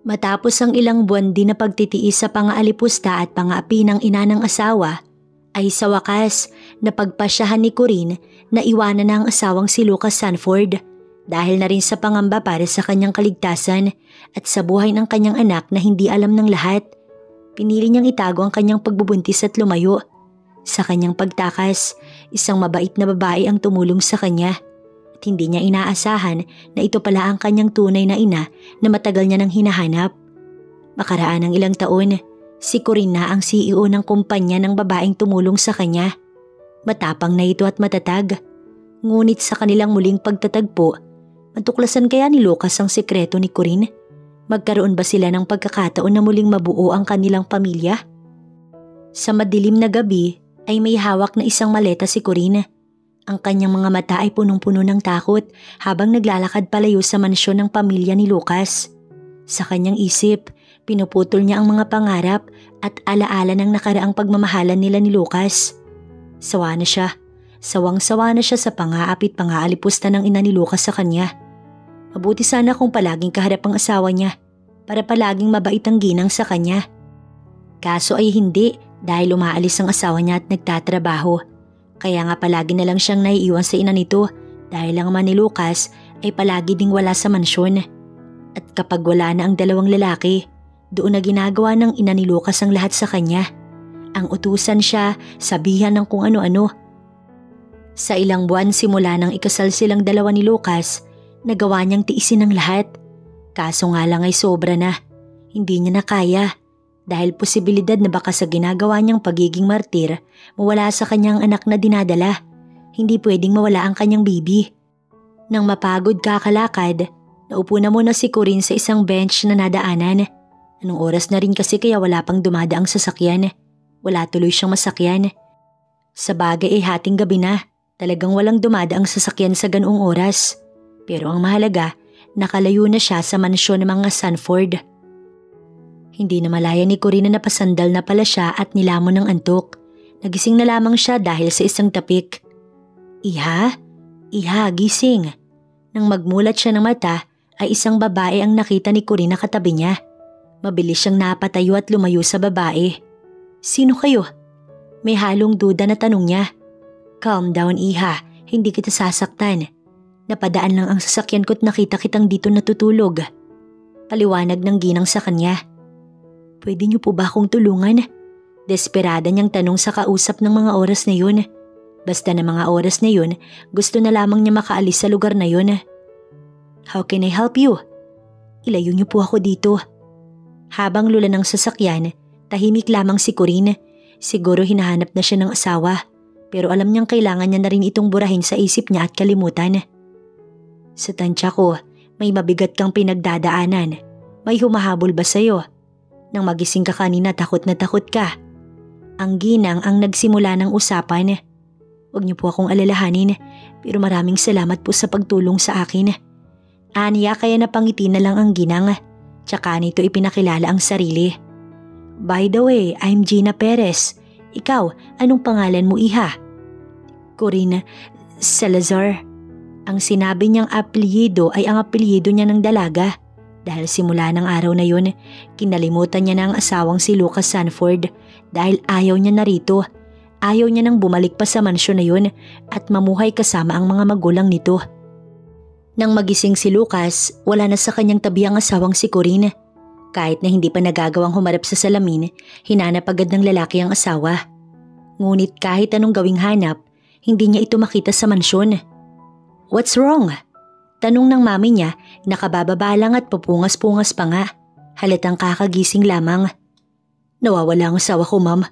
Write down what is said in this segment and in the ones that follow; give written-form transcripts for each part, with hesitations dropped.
Matapos ang ilang buwan din na pagtitiis sa pangaalipusta at pangaapi ng ina ng asawa, ay sa wakas napagpasyahan ni Corinne na iwanan na ang asawang si Lucas Sanford dahil na rin sa pangamba para sa kanyang kaligtasan at sa buhay ng kanyang anak na hindi alam ng lahat. Pinili niyang itago ang kanyang pagbubuntis at lumayo. Sa kanyang pagtakas, isang mabait na babae ang tumulong sa kanya. At hindi niya inaasahan na ito pala ang kanyang tunay na ina na matagal niya nang hinahanap. Makaraan ng ilang taon, si Corinne na ang CEO ng kumpanya ng babaeng tumulong sa kanya. Matapang na ito at matatag. Ngunit sa kanilang muling pagtatagpo, matuklasan kaya ni Lucas ang sekreto ni Corinne? Magkaroon ba sila ng pagkakataon na muling mabuo ang kanilang pamilya? Sa madilim na gabi ay may hawak na isang maleta si Corinne. Ang kanyang mga mata ay punong-puno ng takot habang naglalakad palayo sa mansyon ng pamilya ni Lucas. Sa kanyang isip, pinuputol niya ang mga pangarap at alaala ng nakaraang pagmamahalan nila ni Lucas. Sawa na siya. Sawang-sawa na siya sa pangaapit pangaalipusta ng ina ni Lucas sa kanya. Mabuti sana kung palaging kaharap ang asawa niya para palaging mabait ang ginang sa kanya. Kaso ay hindi dahil umaalis ang asawa niya at nagtatrabaho. Kaya nga palagi na lang siyang naiiwan sa ina nito dahil ang ama ni Lucas ay palagi ding wala sa mansyon. At kapag wala na ang dalawang lalaki, doon na ginagawa ng ina ni Lucas ang lahat sa kanya. Ang utusan siya, sabihan ng kung ano-ano. Sa ilang buwan simula nang ikasal silang dalawa ni Lucas, nagawa niyang tiisin ang lahat. Kaso nga lang ay sobra na. Hindi niya na kaya. Dahil posibilidad na baka sa ginagawa niyang pagiging martir, mawala sa kanyang anak na dinadala. Hindi pwedeng mawala ang kanyang baby. Nang mapagod kakalakad, naupo na muna si Corinne sa isang bench na nadaanan. Anong oras na rin kasi kaya wala pang dumadaang sasakyan. Wala tuloy siyang masakyan. Sa bagay ay hating gabi na. Talagang walang dumadaang sasakyan sa ganoong oras. Pero ang mahalaga, nakalayo na siya sa mansyon ng mga Sanford. Hindi na malaya ni Corinne na napasandal na pala siya at nilamon ng antok. Nagising na lamang siya dahil sa isang tapik. Iha? Iha, gising. Nang magmulat siya ng mata, ay isang babae ang nakita ni Corinne na katabi niya. Mabilis siyang napatayo at lumayo sa babae. Sino kayo? May halong duda na tanong niya. Calm down, Iha. Hindi kita sasaktan. Napadaan lang ang sasakyan ko't nakita kitang dito natutulog. Paliwanag ng ginang sa kanya. Pwede niyo po ba akong tulungan? Desperada niyang tanong sa kausap ng mga oras na yun. Basta na mga oras na yun, gusto na lamang niya makaalis sa lugar na yun. How can I help you? Ilayo niyo po ako dito. Habang lula ng sasakyan, tahimik lamang si Corinne. Siguro hinahanap na siya ng asawa. Pero alam niyang kailangan niya na rin itong burahin sa isip niya at kalimutan. Sa tansya ko, may mabigat kang pinagdadaanan. May humahabol ba sa'yo? Nang magising ka kanina, takot na takot ka. Ang ginang ang nagsimula ng usapan. Huwag niyo po akong alalahanin, pero maraming salamat po sa pagtulong sa akin. Aniya kaya napangiti na lang ang ginang, tsaka nito ipinakilala ang sarili. By the way, I'm Gina Perez. Ikaw, anong pangalan mo, Iha? Corinne Salazar. Ang sinabi niyang apelyido ay ang apelyido niya ng dalaga. Dahil simula ng araw na yun, kinalimutan niya na ang asawang si Lucas Sanford dahil ayaw niya na rito. Ayaw niya nang bumalik pa sa mansyon na yun at mamuhay kasama ang mga magulang nito. Nang magising si Lucas, wala na sa kanyang tabi ang asawang si Corinne. Kahit na hindi pa nagagawang humarap sa salamin, hinanap agad ng lalaki ang asawa. Ngunit kahit anong gawing hanap, hindi niya ito makita sa mansyon. What's wrong? Tanong ng mami niya, nakabababa lang at pupungas-pungas pa nga. Halatang kakagising lamang. Nawawala ang asawa ko, ma'am.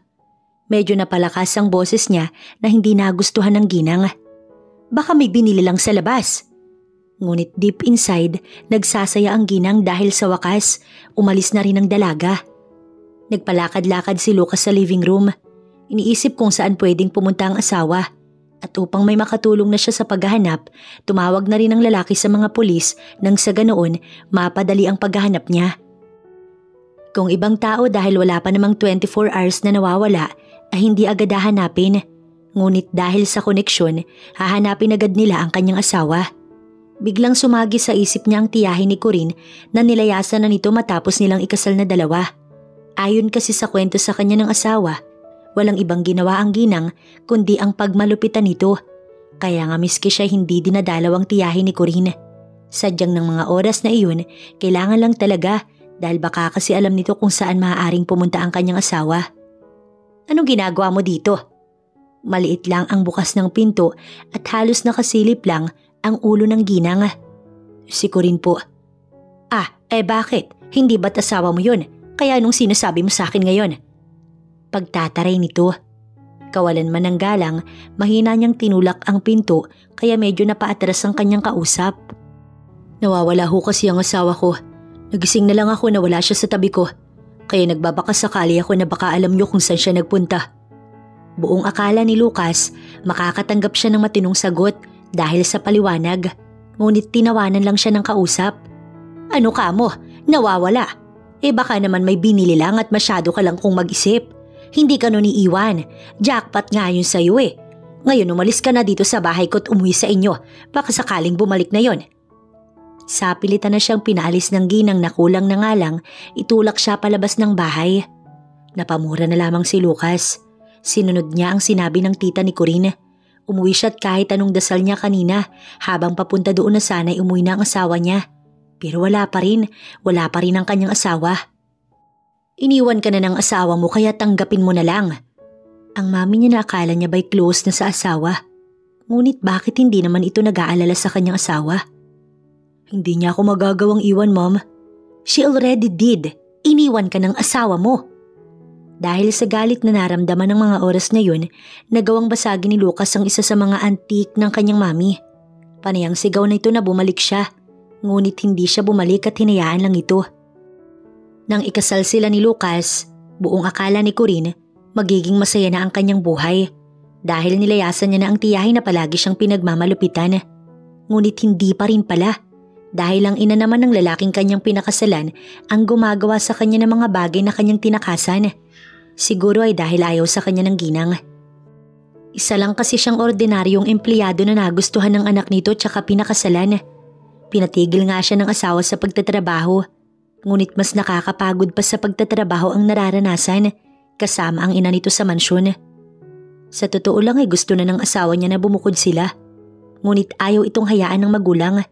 Medyo napalakas ang boses niya na hindi nagustuhan ng ginang. Baka may binili lang sa labas. Ngunit deep inside, nagsasaya ang ginang dahil sa wakas, umalis na rin ang dalaga. Nagpalakad-lakad si Lucas sa living room. Iniisip kung saan pwedeng pumunta ang asawa. At upang may makatulong na siya sa paghahanap, tumawag na rin ang lalaki sa mga pulis nang sa ganoon mapadali ang paghahanap niya. Kung ibang tao dahil wala pa namang 24 hours na nawawala ay hindi agad hahanapin. Ngunit dahil sa koneksyon, hahanapin agad nila ang kanyang asawa. Biglang sumagi sa isip niya ang tiyahin ni Corinne na nilayasan na nito matapos nilang ikasal na dalawa. Ayon kasi sa kwento sa kanya ng asawa, walang ibang ginawa ang ginang kundi ang pagmalupitan nito. Kaya nga miski siya hindi dinadalaw ang tiyahin ni Corinne. Sadyang ng mga oras na iyon, kailangan lang talaga dahil baka kasi alam nito kung saan maaaring pumunta ang kanyang asawa. Anong ginagawa mo dito? Maliit lang ang bukas ng pinto at halos nakasilip lang ang ulo ng ginang. Si Corinne po. Bakit? Hindi ba't asawa mo yun? Kaya anong sinasabi mo sa akin ngayon? Pagtataray nito. Kawalan man ng galang, mahina niyang tinulak ang pinto kaya medyo napaatras ang kanyang kausap. Nawawala ho kasi ang asawa ko. Nagising na lang ako na wala siya sa tabi ko. Kaya nagbabakasakali ako na baka alam niyo kung saan siya nagpunta. Buong akala ni Lucas, makakatanggap siya ng matinong sagot dahil sa paliwanag. Ngunit tinawanan lang siya ng kausap. Ano ka mo? Nawawala. Baka naman may binili lang at masyado ka lang kung mag-isip. Hindi ka nun iiwan. Jackpot nga yun sa'yo eh. Ngayon umalis ka na dito sa bahay ko at umuwi sa inyo. Baka sakaling bumalik na yon. Sa pilitan na siyang pinaalis ng ginang na kulang na nga lang, itulak siya palabas ng bahay. Napamura na lamang si Lucas. Sinunod niya ang sinabi ng tita ni Corinne. Umuwi siya at kahit anong dasal niya kanina habang papunta doon na sana'y umuwi na ang asawa niya. Pero wala pa rin ang kanyang asawa. Iniwan ka na ng asawa mo kaya tanggapin mo na lang. Ang mami niya na akala niya ba'y close na sa asawa. Ngunit bakit hindi naman ito nag-aalala sa kanyang asawa? Hindi niya ako magagawang iwan, Mom. She already did. Iniwan ka ng asawa mo. Dahil sa galit na naramdaman ng mga oras na yun, nagawang basagin ni Lucas ang isa sa mga antique ng kanyang mami. Panayang sigaw na ito na bumalik siya. Ngunit hindi siya bumalik at hinayaan lang ito. Nang ikasal sila ni Lucas, buong akala ni Corinne, magiging masaya na ang kanyang buhay. Dahil nilayasan niya na ang tiyahin na palagi siyang pinagmamalupitan. Ngunit hindi pa rin pala. Dahil ang ina naman ng lalaking kanyang pinakasalan ang gumagawa sa kanya ng mga bagay na kanyang tinakasan. Siguro ay dahil ayaw sa kanya ng ginang. Isa lang kasi siyang ordinaryong empleyado na nagustuhan ng anak nito tsaka pinakasalan. Pinatigil nga siya ng asawa sa pagtatrabaho. Ngunit mas nakakapagod pa sa pagtatrabaho ang nararanasan kasama ang ina nito sa mansyon. Sa totoo lang ay gusto na ng asawa niya na bumukod sila. Ngunit ayaw itong hayaan ng magulang.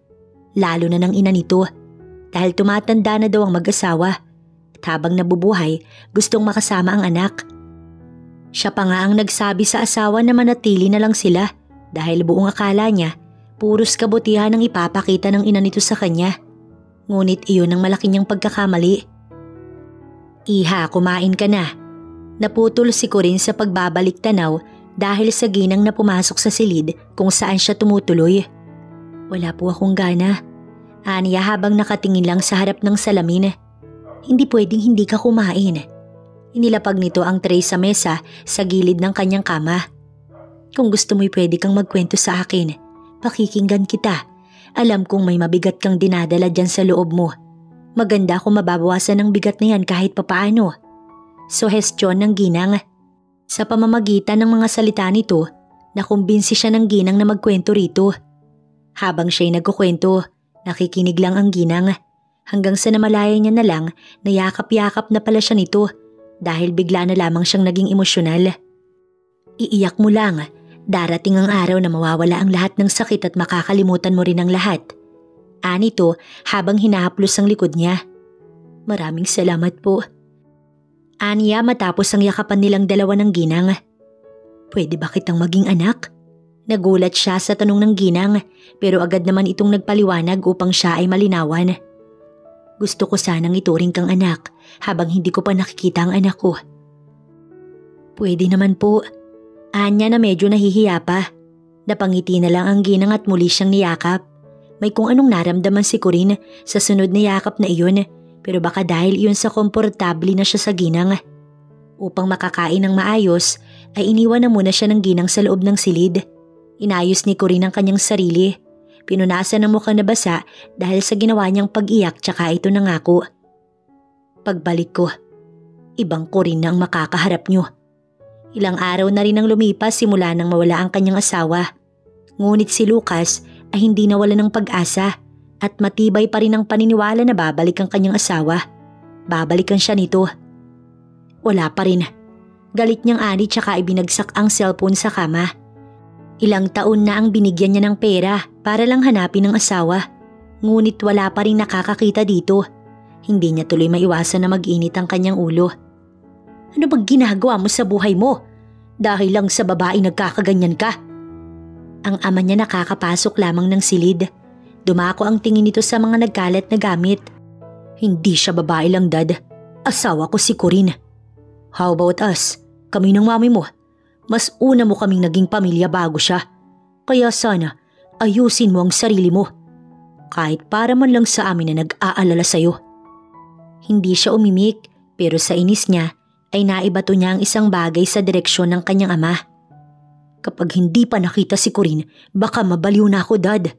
Lalo na ng ina nito dahil tumatanda na daw ang mag-asawa at habang nabubuhay gustong makasama ang anak. Siya pa nga ang nagsabi sa asawa na manatili na lang sila dahil buong akala niya puros kabutihan ang ipapakita ng ina nito sa kanya. Ngunit iyon ang malaki niyang pagkakamali. Iha, kumain ka na. Naputol si Corinne sa pagbabalik tanaw dahil sa ginang na pumasok sa silid kung saan siya tumutuloy. Wala po akong gana. Aniya habang nakatingin lang sa harap ng salamin. Hindi pwedeng hindi ka kumain. Inilapag nito ang tray sa mesa sa gilid ng kanyang kama. Kung gusto mo'y pwede kang magkwento sa akin. Pakikinggan kita. Alam kong may mabigat kang dinadala dyan sa loob mo. Maganda kung mababawasan ang bigat na yan kahit papaano. Suhestyon ng ginang. Sa pamamagitan ng mga salita nito, nakumbinsi siya ng ginang na magkwento rito. Habang siya'y nagkukwento, nakikinig lang ang ginang. Hanggang sa namalaya niya na lang, nayakap-yakap na pala siya nito dahil bigla na lamang siyang naging emosyonal. Iiyak mo lang, darating ang araw na mawawala ang lahat ng sakit at makakalimutan mo rin ang lahat. Anito habang hinahaplos ang likod niya. Maraming salamat po. Aniya matapos ang yakapan nilang dalawa ng ginang. Pwede ba kitang maging anak? Nagulat siya sa tanong ng ginang pero agad naman itong nagpaliwanag upang siya ay malinawan. Gusto ko sanang ituring kang anak habang hindi ko pa nakikita ang anak ko. Pwede naman po. Anya na medyo nahihiya pa. Napangiti na lang ang ginang at muli siyang niyakap. May kung anong naramdaman si Corinne sa sunod na yakap na iyon pero baka dahil iyon sa komportable na siya sa ginang. Upang makakain ng maayos ay iniwan na muna siya ng ginang sa loob ng silid. Inayos ni Corinne ang kanyang sarili. Pinunasan ng mukhang nabasa dahil sa ginawa niyang pag-iyak tsaka ito nangako. Pagbalik ko, ibang Corinne na ang makakaharap niyo. Ilang araw na rin ang lumipas simula nang mawala ang kanyang asawa. Ngunit si Lucas ay hindi nawala ng pag-asa at matibay pa rin ang paniniwala na babalik ang kanyang asawa. Babalikan siya nito. Wala pa rin. Galit niyang ani tsaka ibinagsak ang cellphone sa kama. Ilang taon na ang binigyan niya ng pera para lang hanapin ang asawa. Ngunit wala pa rin nakakakita dito. Hindi niya tuloy maiwasan na mag-init ang kanyang ulo. Ano bang ginagawa mo sa buhay mo? Dahil lang sa babae nagkakaganyan ka? Ang ama niya nakakapasok lamang ng silid. Dumako ang tingin nito sa mga nagkalat na gamit. Hindi siya babae lang, Dad. Asawa ko si Corinne. How about us? Kami ng mami mo. Mas una mo kaming naging pamilya bago siya. Kaya sana, ayusin mo ang sarili mo. Kahit para man lang sa amin na nag-aalala sa'yo. Hindi siya umimik, pero sa inis niya ay naibato niya ang isang bagay sa direksyon ng kanyang ama. Kapag hindi pa nakita si Corinne, baka mabaliw na ako, Dad.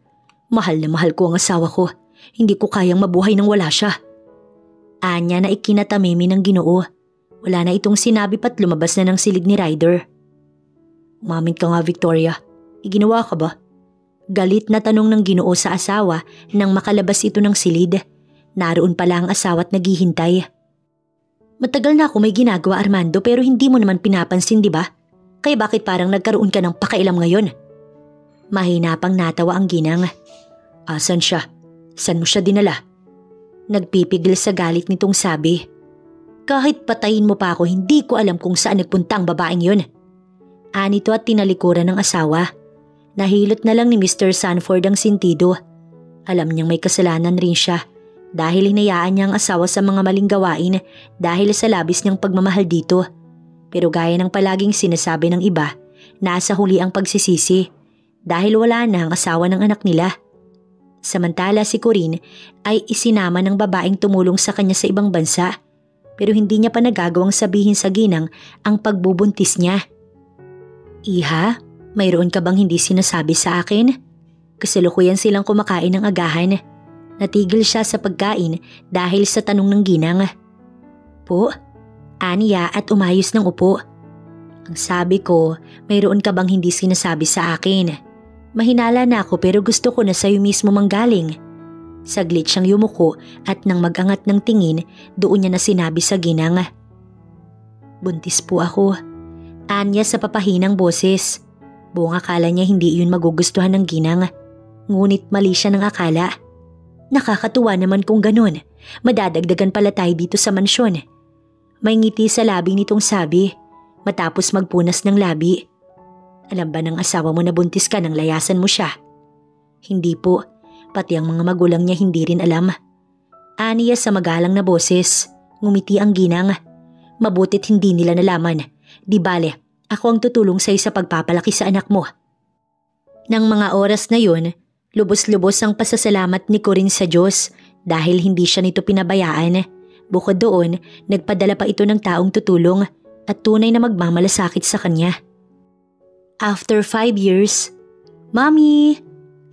Mahal na mahal ko ang asawa ko. Hindi ko kayang mabuhay nang wala siya. Anya na ikinatamimi ng Ginoo. Wala na itong sinabi pa't lumabas na ng silid ni Ryder. Umamin ka nga, Victoria. Iginawa ka ba? Galit na tanong ng Ginoo sa asawa nang makalabas ito ng silid. Naroon pala ang asawa't naghihintay. Matagal na ako may ginagawa, Armando, pero hindi mo naman pinapansin, di ba? Kaya bakit parang nagkaroon ka ng pakailam ngayon? Mahina pang natawa ang ginang. Asan siya? San mo siya dinala? Nagpipigil sa galit nitong sabi. Kahit patayin mo pa ako, hindi ko alam kung saan nagpunta ang babaeng yun. Anito at tinalikuran ng asawa. Nahilot na lang ni Mr. Sanford ang sintido. Alam niyang may kasalanan rin siya dahil hinayaan niya ang asawa sa mga maling gawain dahil sa labis niyang pagmamahal dito. Pero gaya ng palaging sinasabi ng iba, nasa huli ang pagsisisi dahil wala na ang asawa ng anak nila. Samantala si Corinne ay isinama ng babaeng tumulong sa kanya sa ibang bansa pero hindi niya pa nagagawang sabihin sa ginang ang pagbubuntis niya. Iha, mayroon ka bang hindi sinasabi sa akin? Kasalukuyan silang kumakain ng agahan. Natigil siya sa pagkain dahil sa tanong ng ginang. Po? Aniya at umayos ng upo. Ang sabi ko, mayroon ka bang hindi sinasabi sa akin? Mahinala na ako pero gusto ko na sa'yo mismo manggaling. Saglit siyang yumuko at nang magangat ng tingin, doon niya na sinabi sa ginang. Buntis po ako. Anya sa papahinang boses. Buong akala niya hindi iyon magugustuhan ng ginang. Ngunit mali siya ng akala. Nakakatuwa naman kung ganun. Madadagdagan pala tayo dito sa mansyon. May ngiti sa labi nitong sabi, matapos magpunas ng labi. Alam ba ng asawa mo na buntis ka nang layasan mo siya? Hindi po, pati ang mga magulang niya hindi rin alam. Aniya sa magalang na boses, ngumiti ang ginang. Mabutit hindi nila nalaman. Di bale, ako ang tutulong sa'yo sa pagpapalaki sa anak mo. Nang mga oras na yun, lubos-lubos ang pasasalamat ni Corinne sa Diyos dahil hindi siya nito pinabayaan. Bukod doon, nagpadala pa ito ng taong tutulong at tunay na magmamalasakit sa kanya. After 5 years, Mami!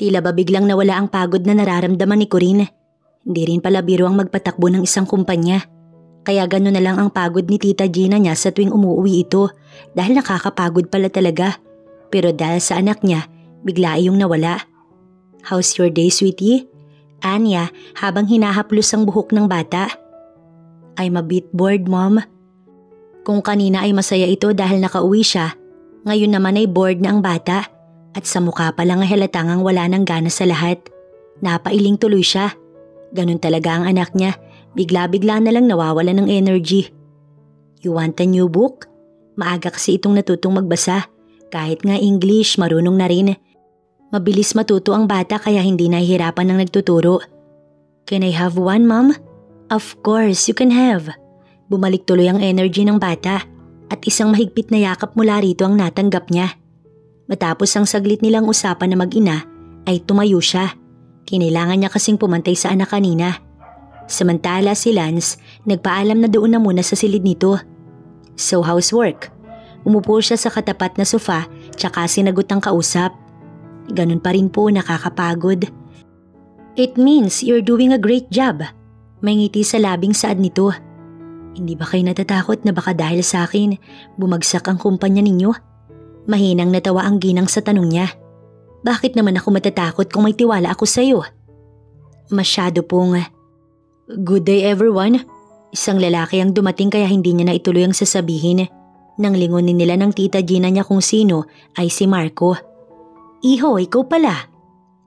Tila ba biglang nawala ang pagod na nararamdaman ni Corinne. Hindi rin pala biro ang magpatakbo ng isang kumpanya. Kaya gano'n na lang ang pagod ni Tita Gina niya sa tuwing umuwi ito dahil nakakapagod pala talaga. Pero dahil sa anak niya, bigla iyong nawala. How's your day, sweetie? Anya habang hinahaplos ang buhok ng bata. I'm a bit bored, Mom. Kung kanina ay masaya ito dahil nakauwi siya, ngayon naman ay bored na ang bata at sa mukha pa lang ay halatang wala ng gana sa lahat. Napailing tuloy siya. Ganun talaga ang anak niya, bigla-bigla na lang nawawala ng energy. You want a new book? Maaga kasi itong natutong magbasa. Kahit nga English, marunong na rin. Mabilis matuto ang bata kaya hindi nahihirapan ng nagtuturo. Can I have one, Mom? Of course, you can have. Bumalik tuloy ang energy ng bata at isang mahigpit na yakap mula rito ang natanggap niya. Matapos ang saglit nilang usapan na mag-ina, ay tumayo siya. Kinailangan niya kasing pumantay sa anak kanina. Samantala si Lance, nagpaalam na doon na muna sa silid nito. So how's work? Umupo siya sa katapat na sofa tsaka sinagot ang kausap. Ganun pa rin po, nakakapagod. It means you're doing a great job. May ngiti sa labing saad nito. Hindi ba kayo natatakot na baka dahil sa akin, bumagsak ang kumpanya ninyo? Mahinang natawa ang ginang sa tanong niya. Bakit naman ako matatakot kung may tiwala ako sa'yo? Masyado pong… Good day everyone. Isang lalaki ang dumating kaya hindi niya na ituloy ang sasabihin. Nang lingunin nila ng tita Gina niya kung sino ay si Marco. Iho, ikaw pala.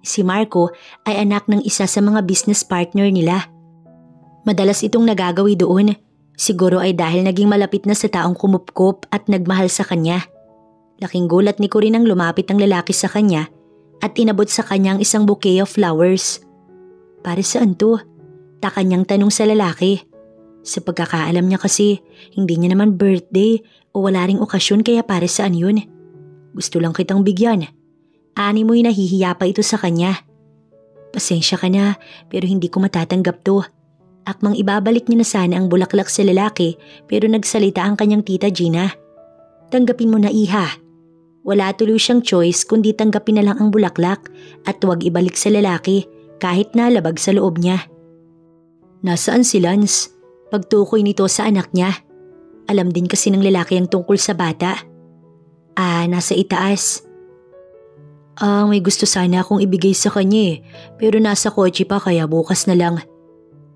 Si Marco ay anak ng isa sa mga business partner nila. Madalas itong nagagawi doon. Siguro ay dahil naging malapit na sa taong kumupkop at nagmahal sa kanya. Laking gulat ni Corinne nang lumapit ang lalaki sa kanya at inabot sa kanya ang isang bouquet of flowers. Para saan to? Taka niyang tanong sa lalaki. Sa pagkakaalam niya kasi, hindi niya naman birthday o wala ring okasyon kaya para saan yun? Gusto lang kitang bigyan. Ani mo'y nahihiya pa ito sa kanya. Pasensya ka na pero hindi ko matatanggap to. Akmang ibabalik niya na sana ang bulaklak sa lalaki pero nagsalita ang kanyang tita Gina. Tanggapin mo na iha. Wala tuloy siyang choice kundi tanggapin na lang ang bulaklak at huwag ibalik sa lalaki kahit nalabag sa loob niya. Nasaan si Lance? Pagtukoy nito sa anak niya. Alam din kasi ng lalaki ang tungkol sa bata. Nasa itaas. May gusto sana akong ibigay sa kanya pero nasa kotse pa kaya bukas na lang.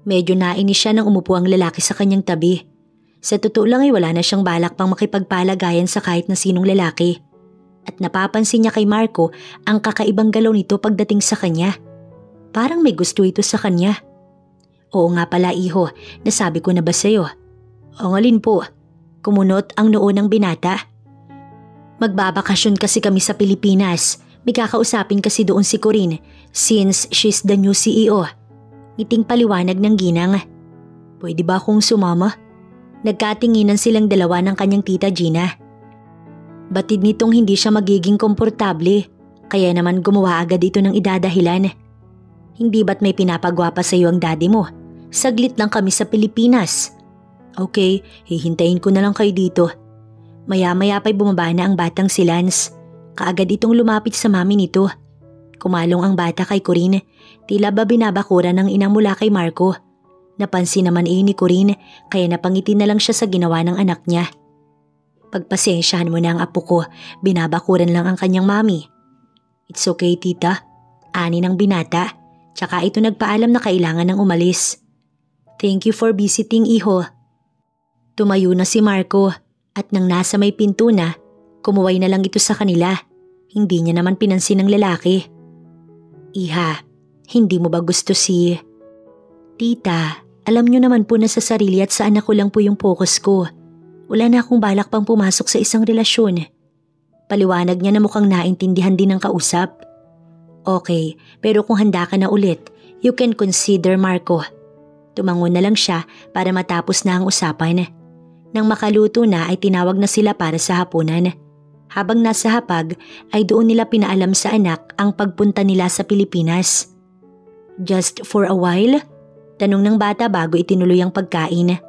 Medyo nainis siya nang umupo ang lalaki sa kanyang tabi. Sa totoo lang ay wala na siyang balak pang makipagpalagayan sa kahit na sinong lalaki. At napapansin niya kay Marco ang kakaibang galaw nito pagdating sa kanya. Parang may gusto ito sa kanya. Oo nga pala iho, nasabi ko na ba sa'yo? Ang alin po? Kumunot ang noo ng binata. Magbabakasyon kasi kami sa Pilipinas. May kakausapin kasi doon si Corinne since she's the new CEO. Ngiting paliwanag ng ginang. Pwede ba akong sumama? Nagkatinginan silang dalawa ng kanyang tita Gina. Batid nitong hindi siya magiging komportable, kaya naman gumawa agad ito ng idadahilan. Hindi ba't may pinapagwapa sa iyo ang daddy mo? Saglit lang kami sa Pilipinas. Okay, hihintayin ko na lang kayo dito. Maya-maya pa'y bumaba na ang batang si Lance. Kaagad itong lumapit sa mami nito. Kumalong ang bata kay Corinne, tila ba binabakura ng ina mula kay Marco. Napansin naman ni Corinne kaya napangiti na lang siya sa ginawa ng anak niya. Pagpasensyahan mo na ang apo ko, binabakuran lang ang kanyang mami. It's okay tita, ani ng binata, tsaka ito nagpaalam na kailangan ng umalis. Thank you for visiting iho. Tumayo na si Marco at nang nasa may pinto na, kumuway na lang ito sa kanila. Hindi niya naman pinansin ng lalaki. Iha, hindi mo ba gusto si… Tita, alam niyo naman po na sa sarili at sa anak ko lang po yung focus ko. Wala na akong balak pang pumasok sa isang relasyon. Paliwanag niya na mukhang naintindihan din ng kausap. Okay, pero kung handa ka na ulit, you can consider Marco. Tumango na lang siya para matapos na ang usapan. Nang makaluto na ay tinawag na sila para sa hapunan. Habang nasa hapag ay doon nila pinaalam sa anak ang pagpunta nila sa Pilipinas. Just for a while? Tanong ng bata bago itinuloy ang pagkain.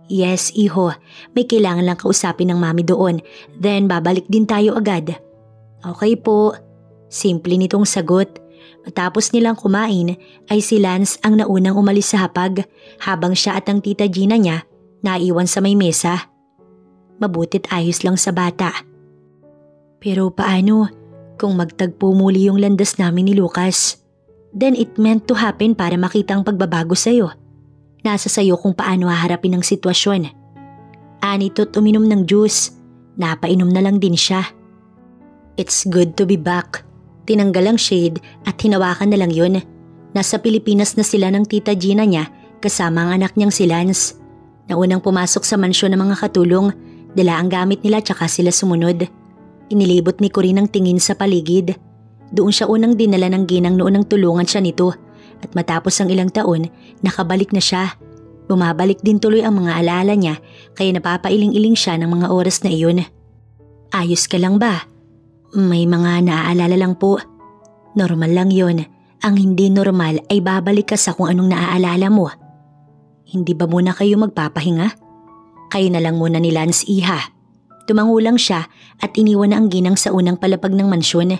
Yes, iho. May kailangan lang kausapin ng mami doon. Then babalik din tayo agad. Okay po. Simple nitong sagot. Matapos nilang kumain ay si Lance ang naunang umalis sa hapag habang siya at ang tita Gina niya naiwan sa may mesa. Mabutit ayos lang sa bata. Pero paano kung magtagpo muli yung landas namin ni Lucas? Then it meant to happen para makita ang pagbabago sa'yo. Nasa sayo kung paano haharapin ang sitwasyon. Anito't uminom ng juice. Napainom na lang din siya. It's good to be back. Tinanggal ang shade at hinawakan na lang yun. Nasa Pilipinas na sila ng tita Gina niya kasama ang anak niyang si Lance. Naunang pumasok sa mansyon ng mga katulong, dala ang gamit nila tsaka sila sumunod. Inilibot ni Corinne ang tingin sa paligid. Doon siya unang dinala ng ginang noon nang tulungan siya nito at matapos ang ilang taon, nakabalik na siya. Bumabalik din tuloy ang mga alaala niya kaya napapailing-iling siya ng mga oras na iyon. Ayos ka lang ba? May mga naaalala lang po. Normal lang yon. Ang hindi normal ay babalik ka sa kung anong naaalala mo. Hindi ba muna kayo magpapahinga? Kayo na lang muna ni Lance iha. Tumango lang siya at iniwan na ang ginang sa unang palapag ng mansyon.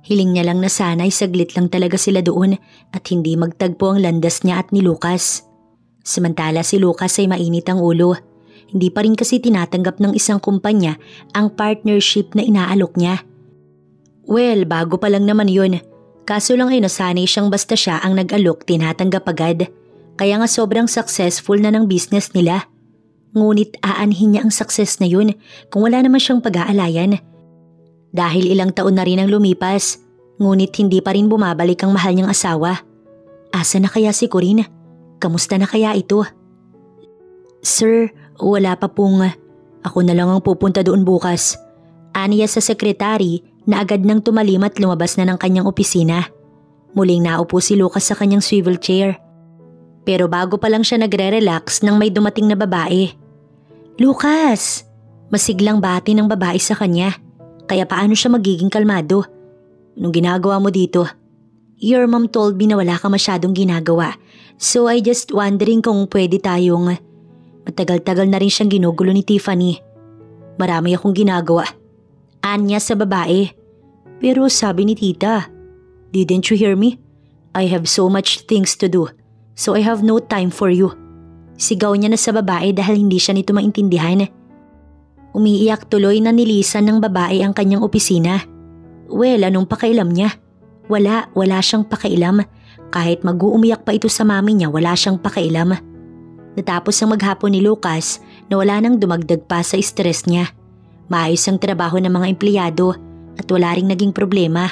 Hiling niya lang na sana ay saglit lang talaga sila doon at hindi magtagpo ang landas niya at ni Lucas. Samantala si Lucas ay mainit ang ulo. Hindi pa rin kasi tinatanggap ng isang kumpanya ang partnership na inaalok niya. Well, bago pa lang naman yun. Kaso lang ay nasanay siyang basta siya ang nag-alok tinatanggap agad. Kaya nga sobrang successful na ng business nila. Ngunit aanhin niya ang success na yun kung wala naman siyang pag-aalayan. Dahil ilang taon na rin ang lumipas, ngunit hindi pa rin bumabalik ang mahal niyang asawa. Asa na kaya si Corinne? Kamusta na kaya ito? Sir, wala pa pong. Ako na lang ang pupunta doon bukas. Aniya sa sekretary na agad nang tumalim at lumabas na ng kanyang opisina. Muling naupo si Lucas sa kanyang swivel chair. Pero bago pa lang siya nagre-relax nang may dumating na babae. Lucas! Masiglang bati ng babae sa kanya. Kaya paano siya magiging kalmado? Anong ginagawa mo dito? Your mom told me na wala ka masyadong ginagawa. So I just wondering kung pwede tayong. Matagal-tagal na rin siyang ginugulo ni Tiffany. Marami akong ginagawa. Anya sa babae. Pero sabi ni tita, didn't you hear me? I have so much things to do. So I have no time for you. Sigaw niya na sa babae dahil hindi siya nito maintindihan. Umiiyak tuloy na nilisan ng babae ang kanyang opisina. Well, anong pakailam niya? Wala siyang pakailam. Kahit mag-uumiyak pa ito sa mami niya, wala siyang pakailam. Natapos ang maghapon ni Lucas na wala nang dumagdag pa sa stress niya. Maayos ang trabaho ng mga empleyado at wala ring naging problema.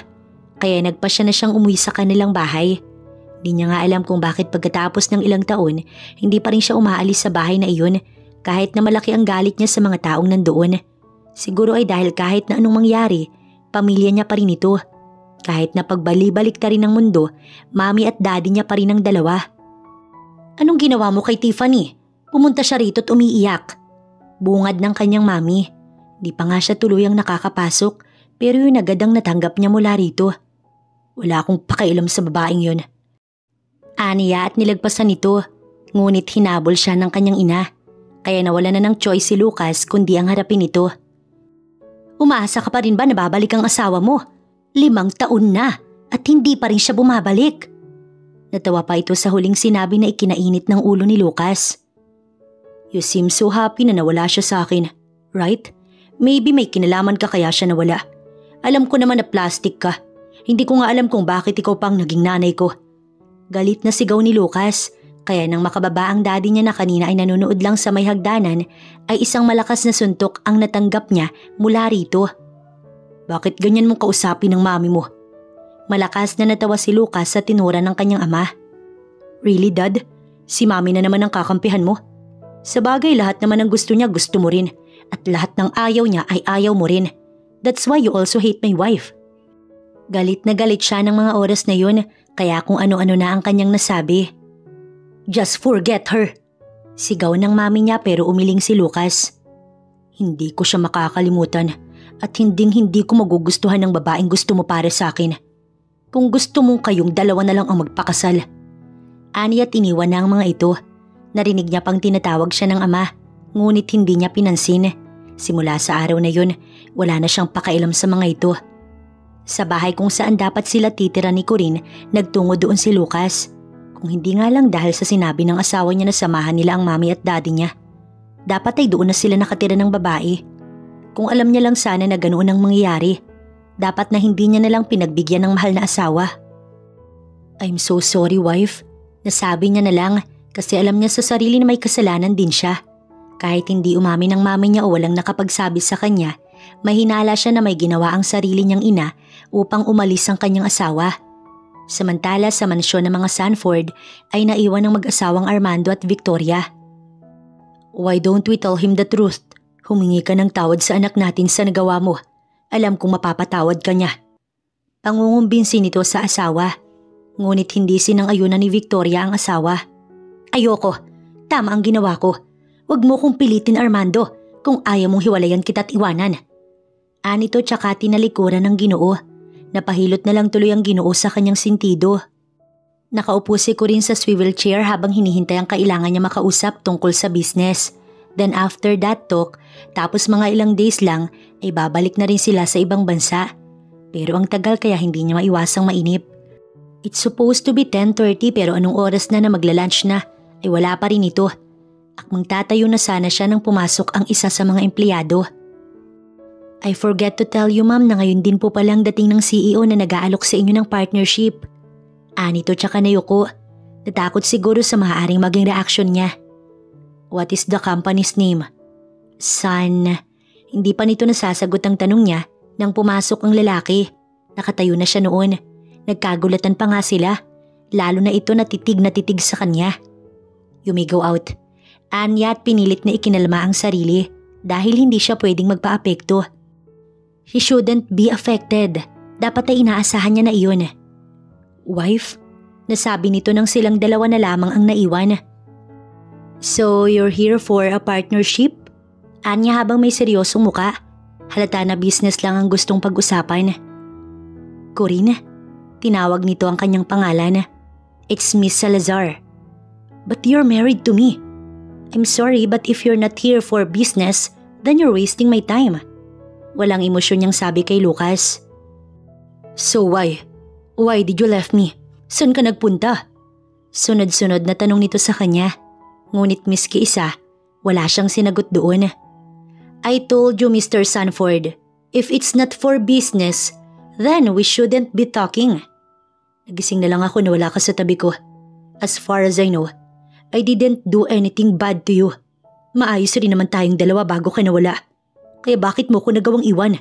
Kaya nagpasya na siyang umuwi sa kanilang bahay. Di niya nga alam kung bakit pagkatapos ng ilang taon, hindi pa rin siya umaalis sa bahay na iyon kahit na malaki ang galit niya sa mga taong nandoon. Siguro ay dahil kahit na anong mangyari, pamilya niya pa rin ito. Kahit na pagbali-balik ta rin ng mundo, mami at daddy niya pa rin ang dalawa. Anong ginawa mo kay Tiffany? Pumunta siya rito at umiiyak. Bungad ng kanyang mami. Di pa nga siya tuluyang nakakapasok pero yun agad ang natanggap niya mula rito. Wala akong pakialam sa babaeng yun. Aniya at nilagpasan nito, ngunit hinabol siya ng kanyang ina. Kaya nawala na ng choice si Lucas kundi ang harapin ito. Umaasa ka pa rin ba na babalik ang asawa mo? 5 taon na at hindi pa rin siya bumabalik. Natawa pa ito sa huling sinabi na ikinainit ng ulo ni Lucas. You seem so happy na nawala siya sa akin, right? Maybe may kinalaman ka kaya siya nawala. Alam ko naman na plastic ka. Hindi ko nga alam kung bakit ikaw pang naging nanay ko. Galit na sigaw ni Lucas, kaya nang makababa ang daddy niya na kanina ay nanonood lang sa may hagdanan, ay isang malakas na suntok ang natanggap niya mula rito. Bakit ganyan mong kausapin ng mami mo? Malakas na natawa si Lucas sa tinura ng kanyang ama. Really, Dad? Si mami na naman ang kakampihan mo? Sa bagay, lahat naman ng gusto niya gusto mo rin. At lahat ng ayaw niya ay ayaw mo rin. That's why you also hate my wife. Galit na galit siya ng mga oras na yun, kaya kung ano-ano na ang kanyang nasabi. Just forget her. Sigaw ng mami niya pero umiling si Lucas. Hindi ko siya makakalimutan at hindi ko magugustuhan ng babaeng gusto mo para sa akin. Kung gusto mong kayong dalawa na lang ang magpakasal. Ani at iniwan na ang mga ito. Narinig niya pang tinatawag siya ng ama, ngunit hindi niya pinansin. Simula sa araw na yun, wala na siyang pakailam sa mga ito. Sa bahay kung saan dapat sila titira ni Corinne, nagtungo doon si Lucas. Kung hindi nga lang dahil sa sinabi ng asawa niya na samahan nila ang mami at daddy niya. Dapat ay doon na sila nakatira ng babae. Kung alam niya lang sana na ganoon ang mangyayari, dapat na hindi niya nalang pinagbigyan ng mahal na asawa. I'm so sorry, wife. Nasabi niya na lang kasi alam niya sa sarili na may kasalanan din siya. Kahit hindi umamin ng mami niya o walang nakapagsabi sa kanya, may hinala siya na may ginawa ang sarili niyang ina upang umalis ang kanyang asawa. Samantala sa mansyon ng mga Sanford ay naiwan ng mag-asawang Armando at Victoria. Why don't we tell him the truth? Humingi ka ng tawad sa anak natin sa nagawa mo. Alam kong mapapatawad ka niya. Pangungumbinsi nito sa asawa. Ngunit hindi sinang-ayunan ni Victoria ang asawa. Ayoko. Tama ang ginawa ko. Huwag mo kong pilitin, Armando, kung ayaw mong hiwalayan kita't iwanan. Anito tsaka tinalikuran ng Ginoo. Napahilot na lang tuloy ang Ginoo sa kanyang sentido. Nakaupo si Corinne sa swivel chair habang hinihintay ang kailangan niya makausap tungkol sa business. Then after that talk, tapos mga ilang days lang, ay babalik na rin sila sa ibang bansa. Pero ang tagal kaya hindi niya maiwasang mainip. It's supposed to be 10:30 pero anong oras na magla-lunch na, ay wala pa rin ito. Akmang tatayo na sana siya nang pumasok ang isa sa mga empleyado. I forget to tell you ma'am na ngayon din po palang dating ng CEO na nag-aalok sa inyo ng partnership. Anito tsaka Nayuko, natakot siguro sa maaaring maging reaksyon niya. What is the company's name? Sun. Hindi pa nito nasasagot ang tanong niya nang pumasok ang lalaki. Nakatayo na siya noon. Nagkagulatan pa nga sila, lalo na ito natitig sa kanya. You may go out. Anya at pinilit na ikinalma ang sarili dahil hindi siya pwedeng magpa-apekto. He shouldn't be affected. Dapat ay inaasahan niya na iyon. Wife? Nasabi nito nang silang dalawa na lamang ang naiwan. So you're here for a partnership? Anya habang may seryosong muka. Halata na business lang ang gustong pag-usapan. Corinne? Tinawag nito ang kanyang pangalan. It's Miss Salazar. But you're married to me. I'm sorry but if you're not here for business, then you're wasting my time. Walang emosyon niyang sabi kay Lucas. So why? Why did you left me? Saan ka nagpunta? Sunod-sunod na tanong nito sa kanya. Ngunit miski isa, wala siyang sinagot doon. I told you Mr. Sanford, if it's not for business, then we shouldn't be talking. Nagising na lang ako na wala ka sa tabi ko. As far as I know, I didn't do anything bad to you. Maayos rin naman tayong dalawa bago ka nawala. Kaya bakit mo ko nagawang iwan?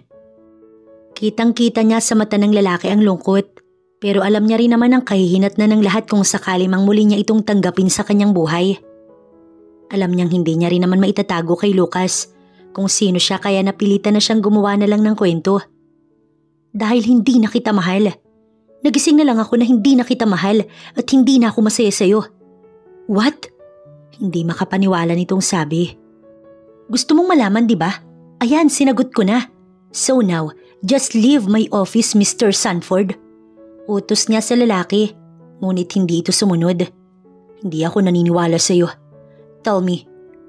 Kitang-kita niya sa mata ng lalaki ang lungkot. Pero alam niya rin naman ang kahihinat na ng lahat kung sakali mang muli niya itong tanggapin sa kanyang buhay. Alam niyang hindi niya rin naman maitatago kay Lucas kung sino siya kaya napilitan na siyang gumawa na lang ng kwento. Dahil hindi na kita mahal. Nagising na lang ako na hindi na kita mahal at hindi na ako masaya sa'yo. What? Hindi makapaniwala nitong sabi. Gusto mong malaman, di ba? Ayan, sinagot ko na. So now, just leave my office, Mr. Sanford. Utos niya sa lalaki, ngunit hindi ito sumunod. Hindi ako naniniwala sa'yo. Tell me,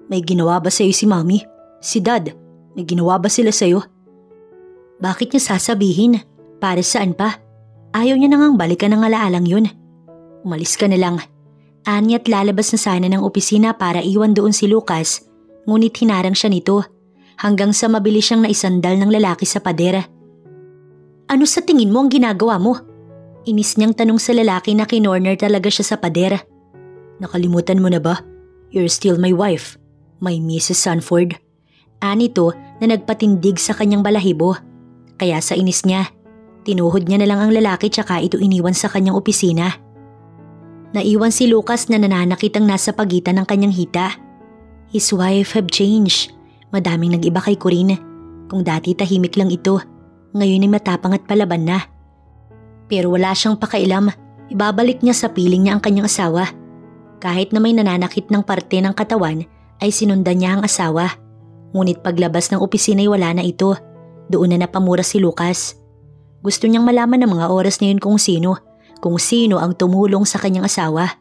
may ginawa ba sa'yo si Mommy? Si Dad, may ginawa ba sila sa'yo? Bakit niya sasabihin? Para saan pa? Ayaw niya nang balikan ang alaalang yun. Umalis ka na lang. Anya't lalabas na sana ng opisina para iwan doon si Lucas, ngunit hinarang siya nito hanggang sa mabilis siyang naisandal ng lalaki sa pader. Ano sa tingin mo ang ginagawa mo? Inis niyang tanong sa lalaki na kinorner talaga siya sa pader. Nakalimutan mo na ba? You're still my wife, my Mrs. Sanford. Anito na nagpatindig sa kanyang balahibo. Kaya sa inis niya, tinuhod niya na lang ang lalaki tsaka ito iniwan sa kanyang opisina. Naiwan si Lucas na nananakit ang nasa pagitan ng kanyang hita. His wife have changed. Madaming nag-iba kay Corinne. Kung dati tahimik lang ito, ngayon ay matapang at palaban na. Pero wala siyang pakailam, ibabalik niya sa piling niya ang kanyang asawa. Kahit na may nananakit ng parte ng katawan, ay sinundan niya ang asawa. Ngunit paglabas ng opisina ay wala na ito. Doon na napamura si Lucas. Gusto niyang malaman ng mga oras na yun kung sino ang tumulong sa kanyang asawa.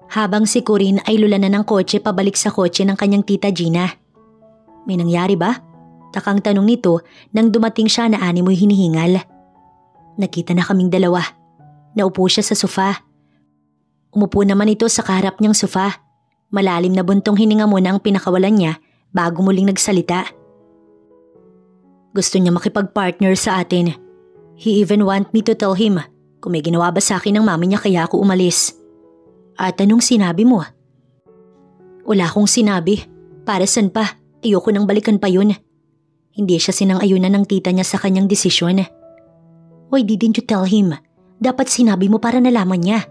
Habang si Corinne ay lula na ng kotse pabalik sa kotse ng kanyang tita Gina. May nangyari ba? Takang tanong nito nang dumating siya na animoy hinihingal. Nakita na kaming dalawa. Naupo siya sa sofa. Umupo naman ito sa kaharap niyang sofa. Malalim na buntong hininga muna ang pinakawalan niya bago muling nagsalita. Gusto niya makipag-partner sa atin. He even want me to tell him kung may ginawa ba sa akin ng mami niya kaya ako umalis. At anong sinabi mo? Wala akong sinabi. Para saan pa? Ayoko nang balikan pa yun. Hindi siya sinang-ayunan ng tita niya sa kanyang desisyon. Why didn't you tell him? Dapat sinabi mo para nalaman niya.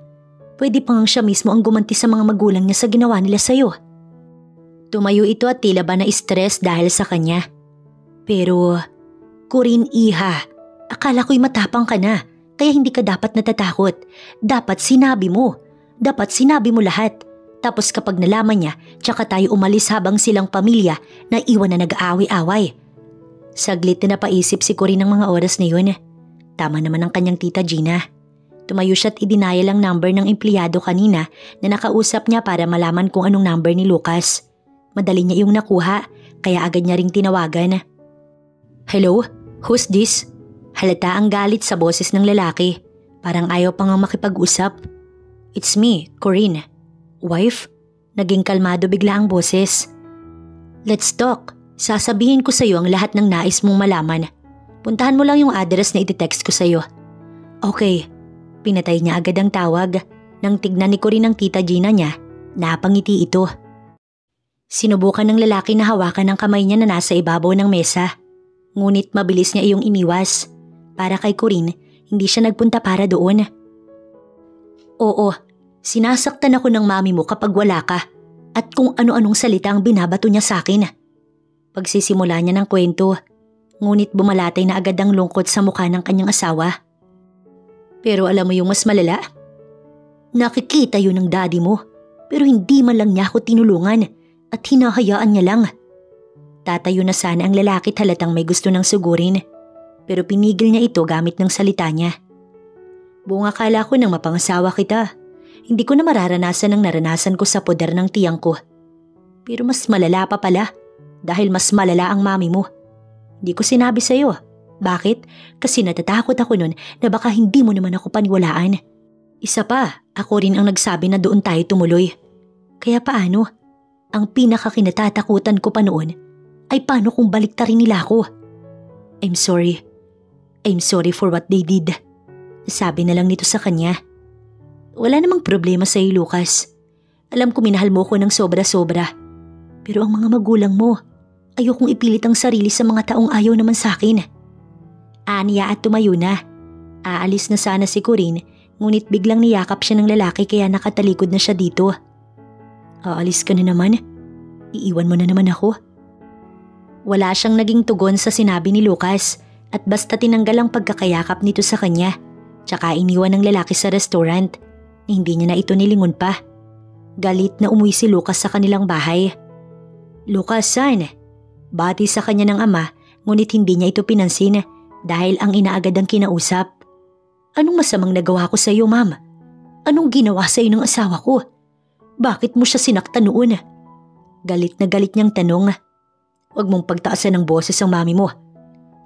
Pwede pa ngang siya mismo ang gumanti sa mga magulang niya sa ginawa nila sa'yo. Tumayo ito at tila ba na-stress dahil sa kanya. Pero, Corinne iha, akala ko'y matapang ka na, kaya hindi ka dapat natatakot. Dapat sinabi mo. Dapat sinabi mo lahat. Tapos kapag nalaman niya, tsaka tayo umalis habang silang pamilya na iwan na nag-aaway-away. Saglit na napaisip si Corinne ng mga oras na yun. Tama naman ang kanyang tita Gina. Tumayo siya at idinayal ang number ng empleyado kanina na nakausap niya para malaman kung anong number ni Lucas. Madali niya yung nakuha, kaya agad niya ring tinawagan. Hello? Who's this? Halata ang galit sa boses ng lalaki. Parang ayaw pa nga makipag-usap. It's me, Corinne. Wife? Naging kalmado bigla ang boses. Let's talk. Sasabihin ko sa'yo ang lahat ng nais mong malaman. Puntahan mo lang yung address na iti-text ko sa'yo. Okay. Pinatay niya agad ang tawag. Nang tignan ni Corinne ang tita Gina niya, napangiti ito. Sinubukan ng lalaki na hawakan ang kamay niya na nasa ibabaw ng mesa. Ngunit mabilis niya iyong iniwas. Para kay Corinne, hindi siya nagpunta para doon. Oo, sinasaktan ako ng mami mo kapag wala ka. At kung ano-anong salita ang binabato niya sa akin. Pagsisimula niya ng kwento, ngunit bumalatay na agad ang lungkot sa mukha ng kanyang asawa. Pero alam mo yung mas malala? Nakikita yun ng daddy mo, pero hindi man lang niya ako tinulungan at hinahayaan niya lang. Tatayo na sana ang lalaki at halatang may gusto ng sugurin, pero pinigil niya ito gamit ng salita niya. Buong akala ko nang mapangasawa kita, hindi ko na mararanasan ang naranasan ko sa poder ng tiyang ko. Pero mas malala pa pala. Dahil mas malala ang mami mo. Di ko sinabi sa'yo. Bakit? Kasi natatakot ako nun na baka hindi mo naman ako paniwalaan. Isa pa, ako rin ang nagsabi na doon tayo tumuloy. Kaya paano? Ang pinakakinatatakutan ko pa noon ay paano kung baliktarin nila ako. I'm sorry. I'm sorry for what they did. Sabi na lang nito sa kanya. Wala namang problema sa'yo, Lucas. Alam ko minahal mo ko ng sobra-sobra. Pero ang mga magulang mo, ayokong ipilit ang sarili sa mga taong ayaw naman sa akin. Aniya at tumayo na. Aalis na sana si Corinne, ngunit biglang niyakap siya ng lalaki kaya nakatalikod na siya dito. Aalis ka na naman? Iiwan mo na naman ako? Wala siyang naging tugon sa sinabi ni Lucas at basta tinanggal ang pagkakayakap nito sa kanya. Tsaka iniwan ng lalaki sa restaurant. Hindi niya na ito nilingon pa. Galit na umuwi si Lucas sa kanilang bahay. Lucas, son. Bati sa kanya ng ama, ngunit hindi niya ito pinansin dahil ang inaagad ang kinausap. Anong masamang nagawa ko sa iyo, ma'am? Anong ginawa sa iyo ng asawa ko? Bakit mo siya sinaktan noon? Galit na galit niyang tanong. Huwag mong pagtaasan ng boses ang mami mo.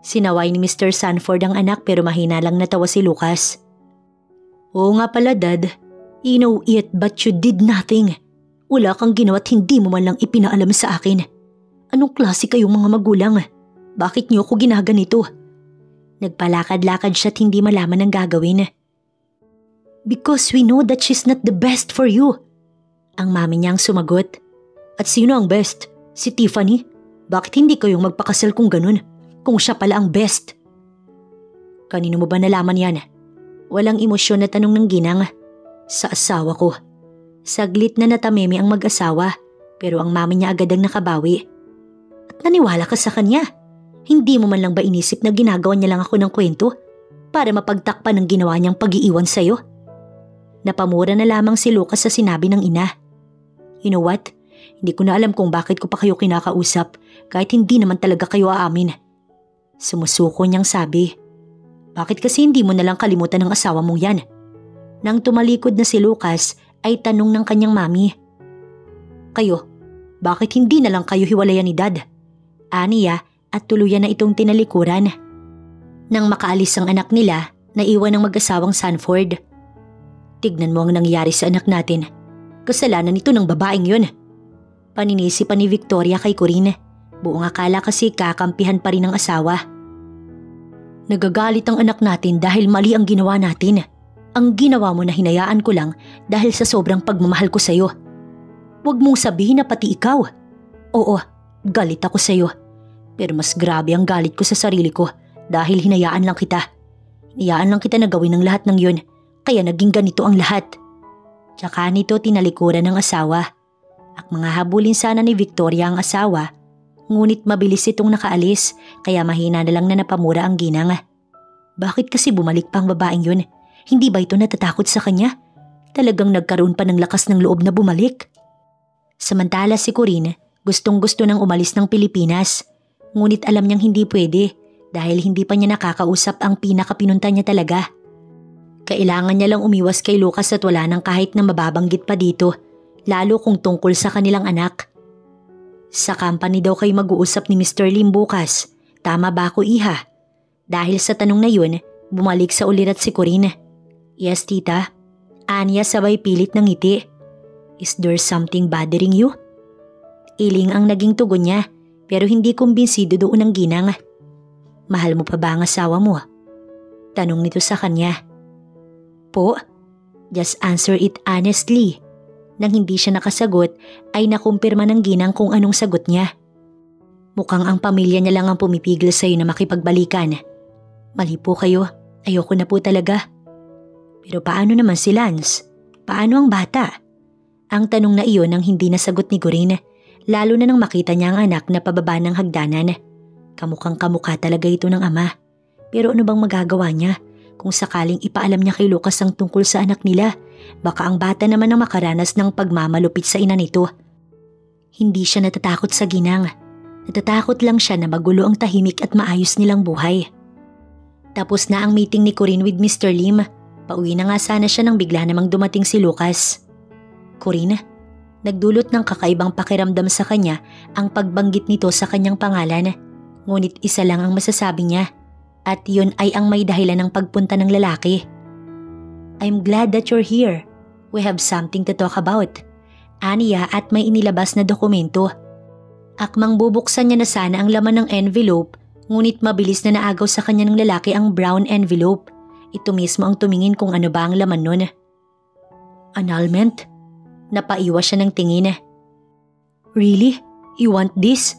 Sinaway ni Mr. Sanford ang anak pero mahina lang natawa si Lucas. Oo nga pala, Dad. You know it but you did nothing. Wala kang ginawa at hindi mo man lang ipinaalam sa akin. Anong klase kayong mga magulang? Bakit niyo ako ginaganito? Nagpalakad-lakad siya at hindi malaman ang gagawin. Because we know that she's not the best for you. Ang mami niyang sumagot. At sino ang best? Si Tiffany? Bakit hindi kayong magpakasal kung ganun? Kung siya pala ang best? Kanino mo ba nalaman yan? Walang emosyon na tanong ng ginang. Sa asawa ko. Saglit na natameme ang mag-asawa pero ang mami niya agad ang nakabawi. At naniwala ka sa kanya. Hindi mo man lang ba inisip na ginagawa niya lang ako ng kwento para mapagtakpan ng ginawa niyang pag-iiwan sa'yo? Napamura na lamang si Lucas sa sinabi ng ina. You know what? Hindi ko na alam kung bakit ko pa kayo kinakausap kahit hindi naman talaga kayo aamin. Sumusuko niyang sabi. Bakit kasi hindi mo na lang kalimutan ng asawa mong yan? Nang tumalikod na si Lucas ay tanong ng kanyang mami. Kayo, bakit hindi na lang kayo hiwalayan ni Dad? Aniya at tuluyan na itong tinalikuran. Nang makaalis ang anak nila, naiwan ng mag-asawang Sanford. Tignan mo ang nangyari sa anak natin. Kasalanan ito ng babaeng yun. Paninisi pa ni Victoria kay Corinne. Buong akala kasi kakampihan pa rin ng asawa. Nagagalit ang anak natin dahil mali ang ginawa natin. Ang ginawa mo na hinayaan ko lang dahil sa sobrang pagmamahal ko sa'yo. Huwag mong sabihin na pati ikaw. Oo, galit ako sa'yo. Pero mas grabe ang galit ko sa sarili ko dahil hinayaan lang kita. Hinayaan lang kita na gawin ang lahat ng yun, kaya naging ganito ang lahat. Tsaka nito tinalikuran ng asawa. At mga habulin sana ni Victoria ang asawa, ngunit mabilis itong nakaalis kaya mahina na lang na napamura ang ginang. Bakit kasi bumalik pa ang babaeng yun? Hindi ba ito natatakot sa kanya? Talagang nagkaroon pa ng lakas ng loob na bumalik. Samantala si Corinne, gustong-gusto nang umalis ng Pilipinas. Ngunit alam niyang hindi pwede dahil hindi pa niya nakakausap ang pinakapinunta niya talaga. Kailangan niya lang umiwas kay Lucas at wala nang kahit na mababanggit pa dito, lalo kung tungkol sa kanilang anak. Sa company daw kayo mag-uusap ni Mr. Lim bukas. Tama ba ako, iha? Dahil sa tanong na yun, bumalik sa ulirat si Corinne. Yes, tita. Aniya sabay pilit ng ngiti. Is there something bothering you? Iling ang naging tugon niya. pero hindi kumbinsido doon ang ginang. Mahal mo pa ba ang asawa mo? Tanong nito sa kanya. Po, just answer it honestly. Nang hindi siya nakasagot ay nakumpirma ng ginang kung anong sagot niya. Mukhang ang pamilya niya lang ang pumipigil sa'yo na makipagbalikan. Mali po kayo, ayoko na po talaga. Pero paano naman si Lance? Paano ang bata? Ang tanong na iyon ang hindi nasagot ni Corinne, lalo na nang makita niya ang anak na pababa ng hagdanan. Kamukhang kamukha talaga ito ng ama. Pero ano bang magagawa niya? Kung sakaling ipaalam niya kay Lucas ang tungkol sa anak nila, baka ang bata naman ang makaranas ng pagmamalupit sa ina nito. Hindi siya natatakot sa ginang. Natatakot lang siya na magulo ang tahimik at maayos nilang buhay. Tapos na ang meeting ni Corinne with Mr. Lim. Pauwi na nga sana siya nang bigla namang dumating si Lucas. Corinne, nagdulot ng kakaibang pakiramdam sa kanya ang pagbanggit nito sa kanyang pangalan. Ngunit isa lang ang masasabi niya, at yun ay ang may dahilan ng pagpunta ng lalaki. I'm glad that you're here. We have something to talk about. Aniya at may inilabas na dokumento. Akmang bubuksan niya na sana ang laman ng envelope, ngunit mabilis na naagaw sa kanya ng lalaki ang brown envelope. Ito mismo ang tumingin kung ano ba ang laman nun. Annulment? Napaiwas siya ng tingin. Really? You want this?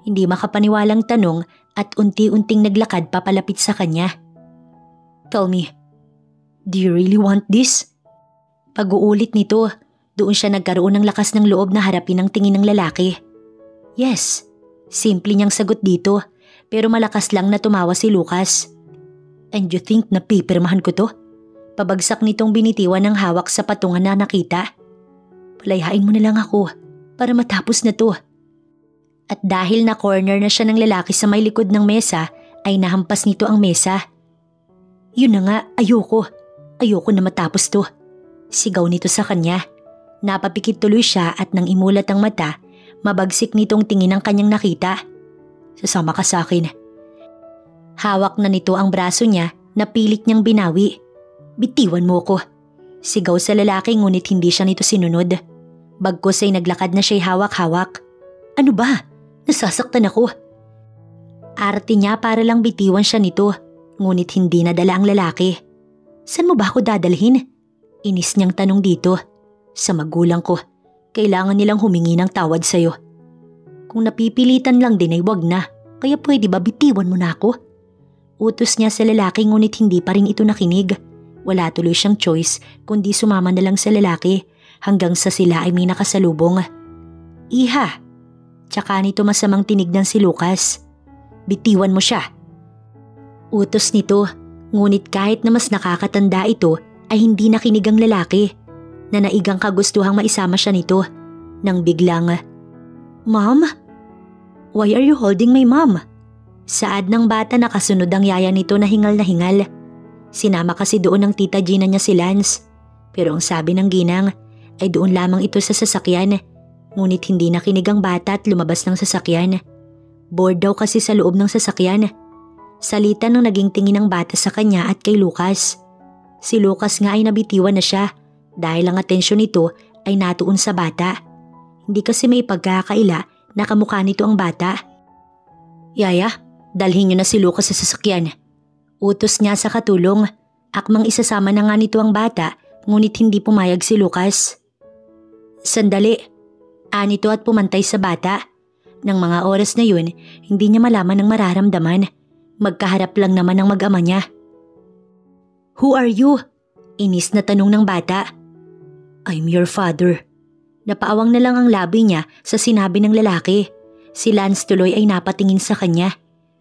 Hindi makapaniwalang tanong at unti-unting naglakad papalapit sa kanya. Tell me, do you really want this? Pag-uulit nito, doon siya nagkaroon ng lakas ng loob na harapin ang tingin ng lalaki. Yes, simple niyang sagot dito, pero malakas lang na tumawa si Lucas. And you think na pipirmahan ko to? Pabagsak nitong binitiwan ng hawak sa patungan na nakita. Palayain mo na lang ako para matapos na to. At dahil na corner na siya ng lalaki sa may likod ng mesa, ay nahampas nito ang mesa. Yun na nga, ayoko. Ayoko na matapos to. Sigaw nito sa kanya. Napapikit tuloy siya at nang imulat ang mata, mabagsik nitong tingin ang kanyang nakita. Sasama ka sa akin. Hawak na nito ang braso niya na pilit niyang binawi. Bitiwan mo ko. Sigaw sa lalaki ngunit hindi siya nito sinunod. Bagkus ay naglakad na siya'y hawak-hawak. Ano ba? Nasasaktan ako. Arte niya para lang bitiwan siya nito, ngunit hindi nadala ang lalaki. Saan mo ba ako dadalhin? Inis niyang tanong dito. Sa magulang ko. Kailangan nilang humingi ng tawad sa'yo. Kung napipilitan lang din ay wag na, kaya pwede ba bitiwan mo na ako? Utos niya sa lalaki ngunit hindi pa rin ito nakinig. Wala tuloy siyang choice kundi sumama na lang sa lalaki hanggang sa sila ay may nakasalubong. Iha! Tsaka nito masamang tinignan si Lucas. Bitiwan mo siya. Utos nito, ngunit kahit na mas nakakatanda ito ay hindi nakinig ang lalaki. Nanaigang kagustuhang maisama siya nito nang biglang, Mom? Why are you holding my mom? Saad ng bata na kasunod ang yaya nito na hingal na hingal. Sinama kasi doon ng tita Gina niya si Lance. Pero ang sabi ng ginang ay doon lamang ito sa sasakyan. Ngunit hindi nakinig ang bata at lumabas ng sasakyan. Bored daw kasi sa loob ng sasakyan. Salita ng naging tingin ng bata sa kanya at kay Lucas. Si Lucas nga ay nabitiwan na siya dahil ang atensyon nito ay natuon sa bata. Hindi kasi may pagkakaila na kamukha nito ang bata. Yaya, dalhin niyo na si Lucas sa sasakyan. Utos niya sa katulong. Akmang isasama na nga nito ang bata ngunit hindi pumayag si Lucas. Sandali. Anito at pumantay sa bata. Nang mga oras na yun, hindi niya malaman ang mararamdaman. Magkaharap lang naman ang mag-ama niya. Who are you? Inis na tanong ng bata. I'm your father. Napaawang na lang ang labi niya sa sinabi ng lalaki. Si Lance tuloy ay napatingin sa kanya.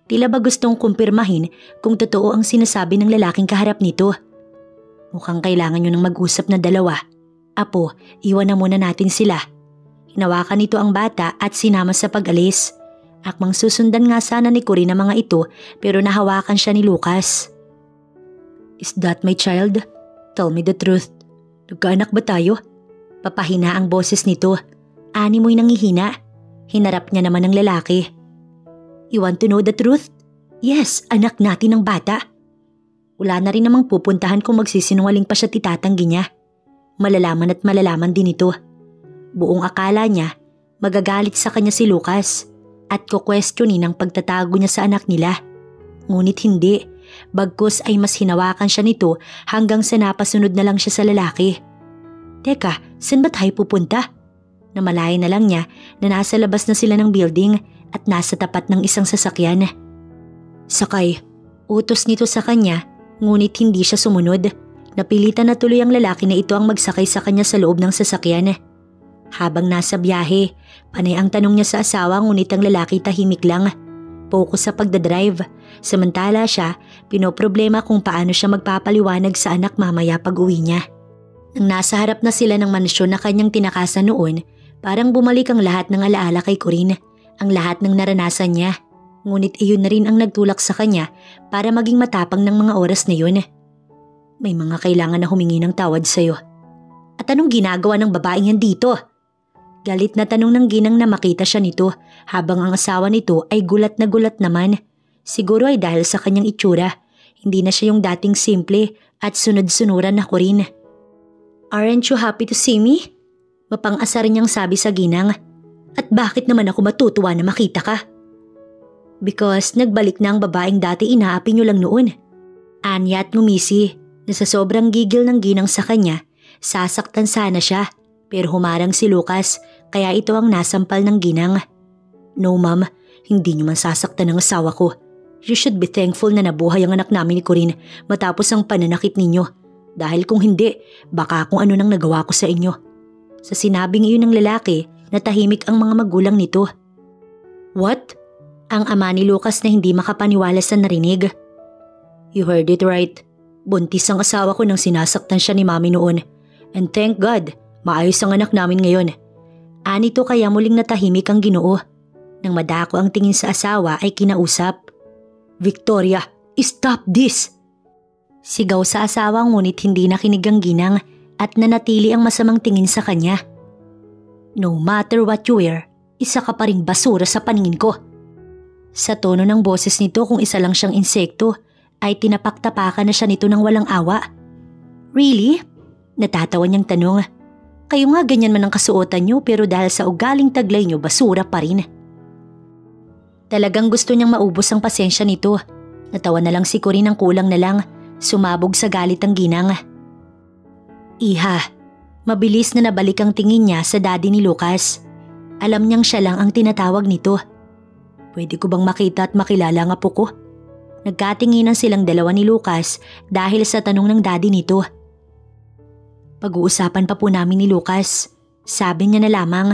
Tila ba gustong kumpirmahin kung totoo ang sinasabi ng lalaking kaharap nito. Mukhang kailangan nyo ng mag-usap na dalawa. Apo, iwan na muna natin sila. Hinawakan nito ang bata at sinama sa pag-alis. Akmang susundan nga sana ni Corinne ang mga ito pero nahawakan siya ni Lucas. Is that my child? Tell me the truth. Nagkaanak ba tayo? Papahina ang boses nito. Ani mo'y nangihina. Hinarap niya naman ang lalaki. You want to know the truth? Yes, anak natin ang bata. Wala na rin namang pupuntahan kung magsisinungaling pa siya titatanggi niya. Malalaman at malalaman din ito. Buong akala niya, magagalit sa kanya si Lucas. at kukwestiyonin ang pagtatago niya sa anak nila. Ngunit hindi, bagkus ay mas hinawakan siya nito hanggang sa napasunod na lang siya sa lalaki. Teka, saan ba tayo pupunta? Namalayan na lang niya na nasa labas na sila ng building at nasa tapat ng isang sasakyan. Sakay, utos nito sa kanya ngunit hindi siya sumunod. Napilitan na tuloy ang lalaki na ito ang magsakay sa kanya sa loob ng sasakyan. Habang nasa biyahe, panay ang tanong niya sa asawa ngunit ang lalaki tahimik lang. Focus sa pagdadrive. Samantala siya, pinoproblema kung paano siya magpapaliwanag sa anak mamaya pag uwi niya. Nang nasa harap na sila ng mansyon na kanyang tinakasan noon, parang bumalik ang lahat ng alaala kay Corinne, ang lahat ng naranasan niya. Ngunit iyon na rin ang nagtulak sa kanya para maging matapang ng mga oras na yun. May mga kailangan na humingi ng tawad sa'yo. At anong ginagawa ng babaeng yan dito? Galit na tanong ng ginang na makita siya nito habang ang asawa nito ay gulat na gulat naman. Siguro ay dahil sa kanyang itsura. Hindi na siya yung dating simple at sunod-sunuran na Corinne. Aren't you happy to see me? Mapang-asar niyang sabi sa ginang. At bakit naman ako matutuwa na makita ka? Because nagbalik na ang babaeng dati inaapi niyo lang noon. Anya at ngumisi na sa sobrang gigil ng ginang sa kanya, sasaktan sana siya. Pero humarang si Lucas kaya ito ang nasampal ng ginang. No ma'am, hindi niyo man sasaktan ng asawa ko. You should be thankful na nabuhay ang anak namin ni Corinne matapos ang pananakit ninyo. Dahil kung hindi, baka kung ano nang nagawa ko sa inyo. Sa sinabing iyon ng lalaki, natahimik ang mga magulang nito. What? Ang ama ni Lucas na hindi makapaniwala sa narinig. You heard it right. Buntis ang asawa ko nang sinasaktan siya ni mami noon. And thank God, maayos ang anak namin ngayon. Anito kaya muling natahimik ang Ginoo. Nang madako ang tingin sa asawa ay kinausap. Victoria, stop this! Sigaw sa asawa ngunit hindi nakinig ang ginang at nanatili ang masamang tingin sa kanya. No matter what you wear, isa ka pa ring basura sa paningin ko. Sa tono ng boses nito kung isa lang siyang insekto ay tinapaktapakan na siya nito ng walang awa. Really? Natatawa niyang tanong. Kayo nga ganyan man ang kasuotan niyo pero dahil sa ugaling taglay niyo basura pa rin. Talagang gusto niyang maubos ang pasensya nito. Natawa na lang si Corinne ng kulang na lang. Sumabog sa galit ang ginang. Iha, mabilis na nabalik ang tingin niya sa daddy ni Lucas. Alam niyang siya lang ang tinatawag nito. Pwede ko bang makita at makilala ang apo ko? Nagkatinginan silang dalawa ni Lucas dahil sa tanong ng daddy nito. Pag-uusapan pa po namin ni Lucas. Sabi niya na lamang.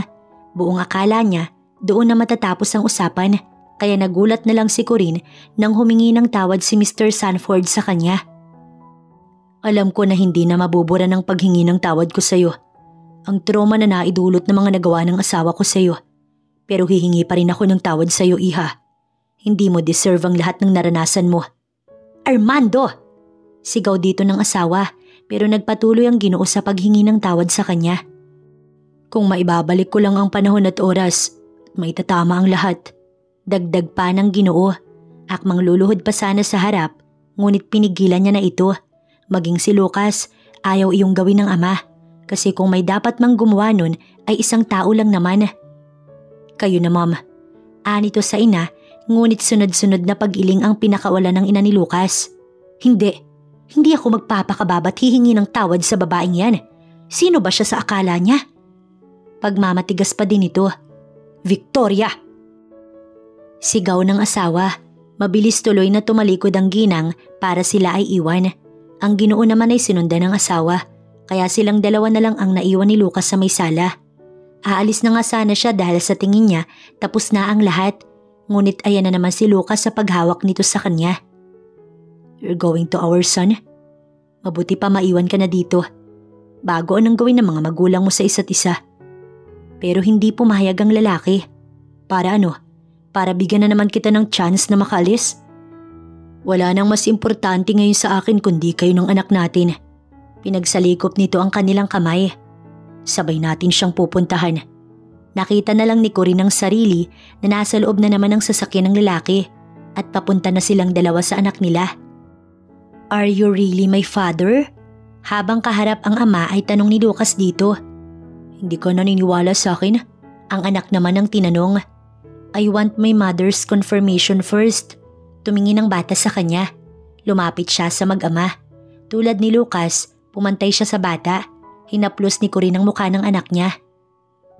Buong akala niya doon na matatapos ang usapan kaya nagulat na lang si Corinne nang humingi ng tawad si Mr. Sanford sa kanya. Alam ko na hindi na mabubura ng paghingi ng tawad ko sa iyo. Ang trauma na naidulot ng mga nagawa ng asawa ko sa iyo. Pero hihingi pa rin ako ng tawad sa iyo, iha. Hindi mo deserve ang lahat ng naranasan mo. Armando! Sigaw dito ng asawa pero nagpatuloy ang Ginoo sa paghingi ng tawad sa kanya. Kung maibabalik ko lang ang panahon at oras, may tatama ang lahat. Dagdag pa ng Ginoo. Akmang luluhod pa sana sa harap, ngunit pinigilan niya na ito. Maging si Lucas, ayaw iyong gawin ng ama. Kasi kung may dapat mang gumawa nun, ay isang tao lang naman. Kayo na ma'am. Anito sa ina, ngunit sunod-sunod na pag-iling ang pinakawala ng ina ni Lucas. Hindi ako magpapakababa't hihingi ng tawad sa babaeng yan. Sino ba siya sa akala niya? Pagmamatigas pa din ito. Victoria! Sigaw ng asawa. Mabilis tuloy na tumalikod ang ginang para sila ay iwan. Ang Ginoo naman ay sinundan ng asawa. Kaya silang dalawa na lang ang naiwan ni Lucas sa may sala. Aalis na nga sana siya dahil sa tingin niya tapos na ang lahat. Ngunit ayan na naman si Lucas sa paghawak nito sa kanya. You're going to our son? Mabuti pa maiwan ka na dito. Bago anong gawin ng mga magulang mo sa isa't isa. Pero hindi pumayag ang lalaki. Para ano? Para bigyan na naman kita ng chance na makaalis? Wala nang mas importante ngayon sa akin kundi kayo ng anak natin. Pinagsalikop nito ang kanilang kamay. Sabay natin siyang pupuntahan. Nakita na lang ni Corinne ang sarili na nasa loob na naman ng sasakyan ng lalaki at papunta na silang dalawa sa anak nila. Are you really my father? Habang kaharap ang ama ay tanong ni Lucas dito. Hindi ka naniniwala sa akin? Ang anak naman ang tinanong. I want my mother's confirmation first. Tumingin ang bata sa kanya. Lumapit siya sa mag-ama. Tulad ni Lucas, pumantay siya sa bata. Hinaplos ni Corinne ang mukha ng anak niya.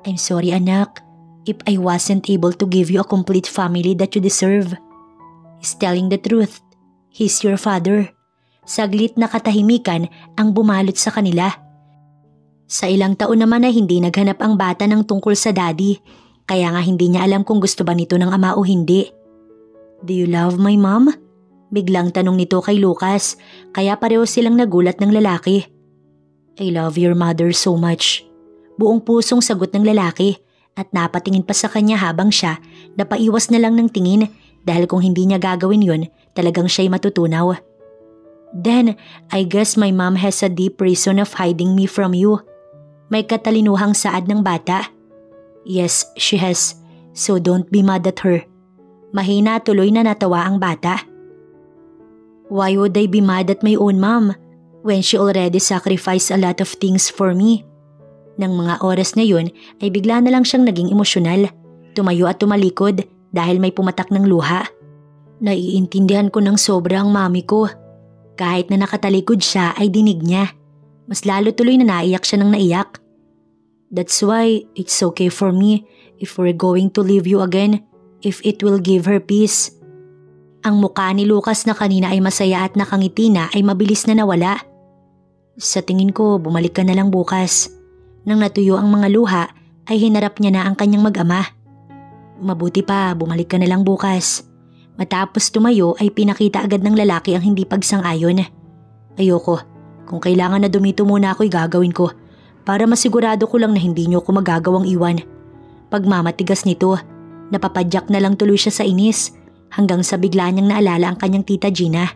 I'm sorry anak, if I wasn't able to give you a complete family that you deserve. He's telling the truth. He's your father. Saglit na katahimikan ang bumalot sa kanila. Sa ilang taon naman ay hindi naghanap ang bata ng tungkol sa daddy, kaya nga hindi niya alam kung gusto ba nito ng ama o hindi. Do you love my mom? Biglang tanong nito kay Lucas, kaya pareho silang nagulat ng lalaki. I love your mother so much. Buong pusong sagot ng lalaki at napatingin pa sa kanya habang siya napaiwas na lang ng tingin dahil kung hindi niya gagawin yun, talagang siya'y matutunaw. Then, I guess my mom has a deep reason of hiding me from you. May katalinuhang saad ng bata. Yes, she has. So don't be mad at her. Mahina tuloy na natawa ang bata. Why would I be mad at my own mom when she already sacrificed a lot of things for me? Nang mga oras na yun ay bigla na lang siyang naging emosyonal. Tumayo at tumalikod dahil may pumatak ng luha. Naiintindihan ko ng sobra ang mami ko. Kahit na nakatalikod siya ay dinig niya. Mas lalo tuloy na naiyak siya ng naiyak. That's why it's okay for me if we're going to leave you again, if it will give her peace. Ang mukha ni Lucas na kanina ay masaya at nakangiti na ay mabilis na nawala. Sa tingin ko, bumalik ka na lang bukas. Nang natuyo ang mga luha, ay hinarap niya na ang kanyang mag-ama. Mabuti pa, bumalik ka na lang bukas. Matapos tumayo ay pinakita agad ng lalaki ang hindi pagsang-ayon. Ayoko, kung kailangan na dumito muna ako'y gagawin ko para masigurado ko lang na hindi niyo ako magagawang iwan. Pagmamatigas nito, napapadyak na lang tuloy siya sa inis hanggang sa bigla niyang naalala ang kanyang tita Gina.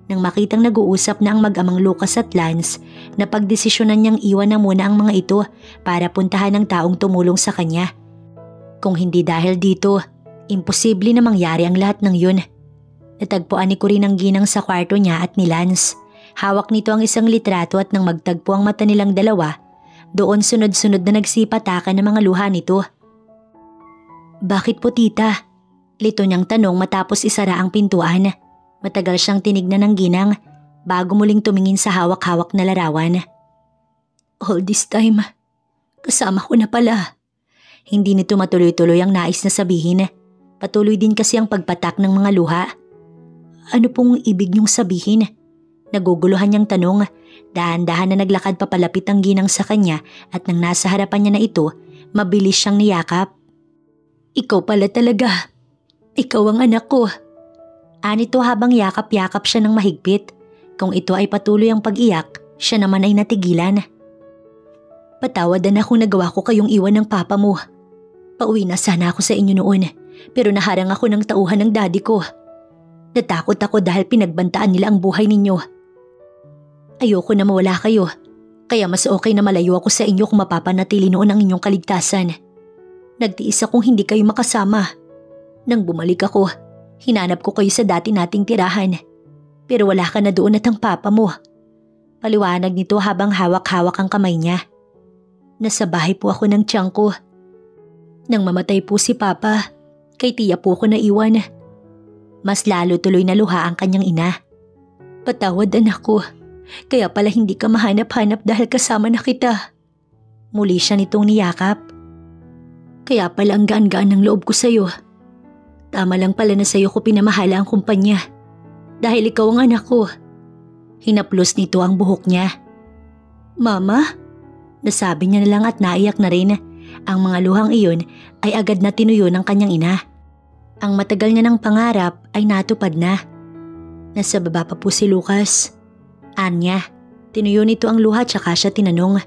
Nang makitang nag-uusap na ang mag-amang Lucas at Lance, napagdesisyonan niyang iwan na muna ang mga ito para puntahan ng taong tumulong sa kanya. Kung hindi dahil dito, imposible na mangyari ang lahat ng yun. Natagpuan ni Corinne ang ginang sa kwarto niya at ni Lance. Hawak nito ang isang litrato at nang magtagpo ang mata nilang dalawa, doon sunod-sunod na nagsipatakan ng mga luha nito. Bakit po tita? Lito niyang tanong matapos isara ang pintuan. Matagal siyang tinignan ng ginang bago muling tumingin sa hawak-hawak na larawan. All this time, kasama ko na pala. Hindi nito matuloy-tuloy ang nais na sabihin. Patuloy din kasi ang pagpatak ng mga luha. Ano pong ibig niyong sabihin? Naguguluhan niyang tanong. Dahan-dahan na naglakad papalapit ang ginang sa kanya at nang nasa harapan niya na ito, mabilis siyang niyakap. Ikaw pala talaga. Ikaw ang anak ko. Anito habang yakap-yakap siya ng mahigpit. Kung ito ay patuloy ang pag-iyak, siya naman ay natigilan. Patawad na kung nagawa ko kayong iwan ng papa mo. Pauwi na sana ako sa inyo noon, pero naharang ako ng tauhan ng daddy ko. Natakot ako dahil pinagbantaan nila ang buhay ninyo. Ayoko na mawala kayo, kaya mas okay na malayo ako sa inyo kung mapapanatili noon ang inyong kaligtasan. Nagtiis akong hindi kayo makasama. Nang bumalik ako, hinanap ko kayo sa dati nating tirahan. Pero wala ka na doon at ang papa mo. Paliwanag nito habang hawak-hawak ang kamay niya. Nasa bahay po ako ng tiyang ko. Nang mamatay po si papa, kay tiya po ako naiwan. Mas lalo tuloy na luha ang kanyang ina. Patawad anak ko, kaya pala hindi ka mahanap-hanap dahil kasama na kita. Muli siya nitong niyakap. Kaya pala ang gaan-gaan ng loob ko sa'yo. Tama lang pala na sa'yo ko pinamahala ang kumpanya. Dahil ikaw ang anak ko. Hinaplos nito ang buhok niya. Mama? Nasabi niya na lang at naiyak na rin. Ang mga luhang iyon ay agad na tinuyo ng kanyang ina. Ang matagal niya ng pangarap ay natupad na. Nasa baba pa po si Lucas. Anya, tinuyo nito ang luha tsaka siya tinanong.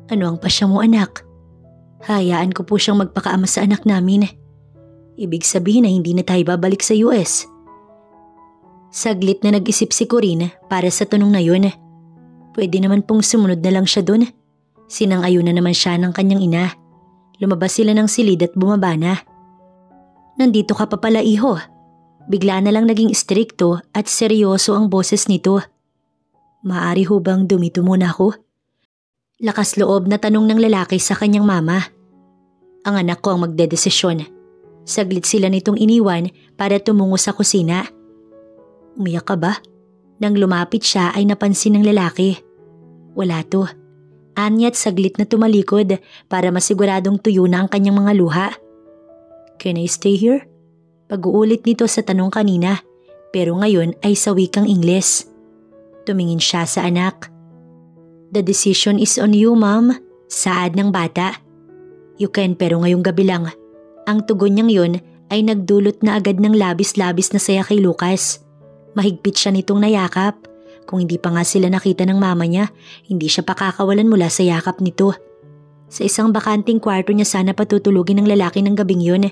Ano ang pasya mo anak? Hayaan ko po siyang magpakaama sa anak namin. Ibig sabihin na hindi na tayo babalik sa US. Saglit na nag-isip si Corinne para sa tanong na yun. Pwede naman pong sumunod na lang siya dun. Sinang-ayon na naman siya ng kanyang ina. Lumabas sila ng silid at bumaba na. Nandito ka pa pala iho. Bigla na lang naging istrikto at seryoso ang boses nito. Maaari ho bang dumito muna ako? Lakas loob na tanong ng lalaki sa kanyang mama. Ang anak ko ang magdedesisyon. Saglit sila nitong iniwan para tumungo sa kusina. Umiyak ka ba? Nang lumapit siya ay napansin ng lalaki. Wala to. Anya't saglit na tumalikod para masiguradong tuyo na ang kanyang mga luha. Can I stay here? Pag-uulit nito sa tanong kanina, pero ngayon ay sa wikang Ingles. Tumingin siya sa anak. The decision is on you, ma'am. Saad ng bata. You can, pero ngayong gabi lang. Ang tugon niyang yun ay nagdulot na agad ng labis-labis na saya kay Lucas. Mahigpit siya nitong nayakap. Kung hindi pa nga sila nakita ng mama niya, hindi siya pakakawalan mula sa yakap nito. Sa isang bakanting kwarto niya sana patutulugin ng lalaki ng gabing yun.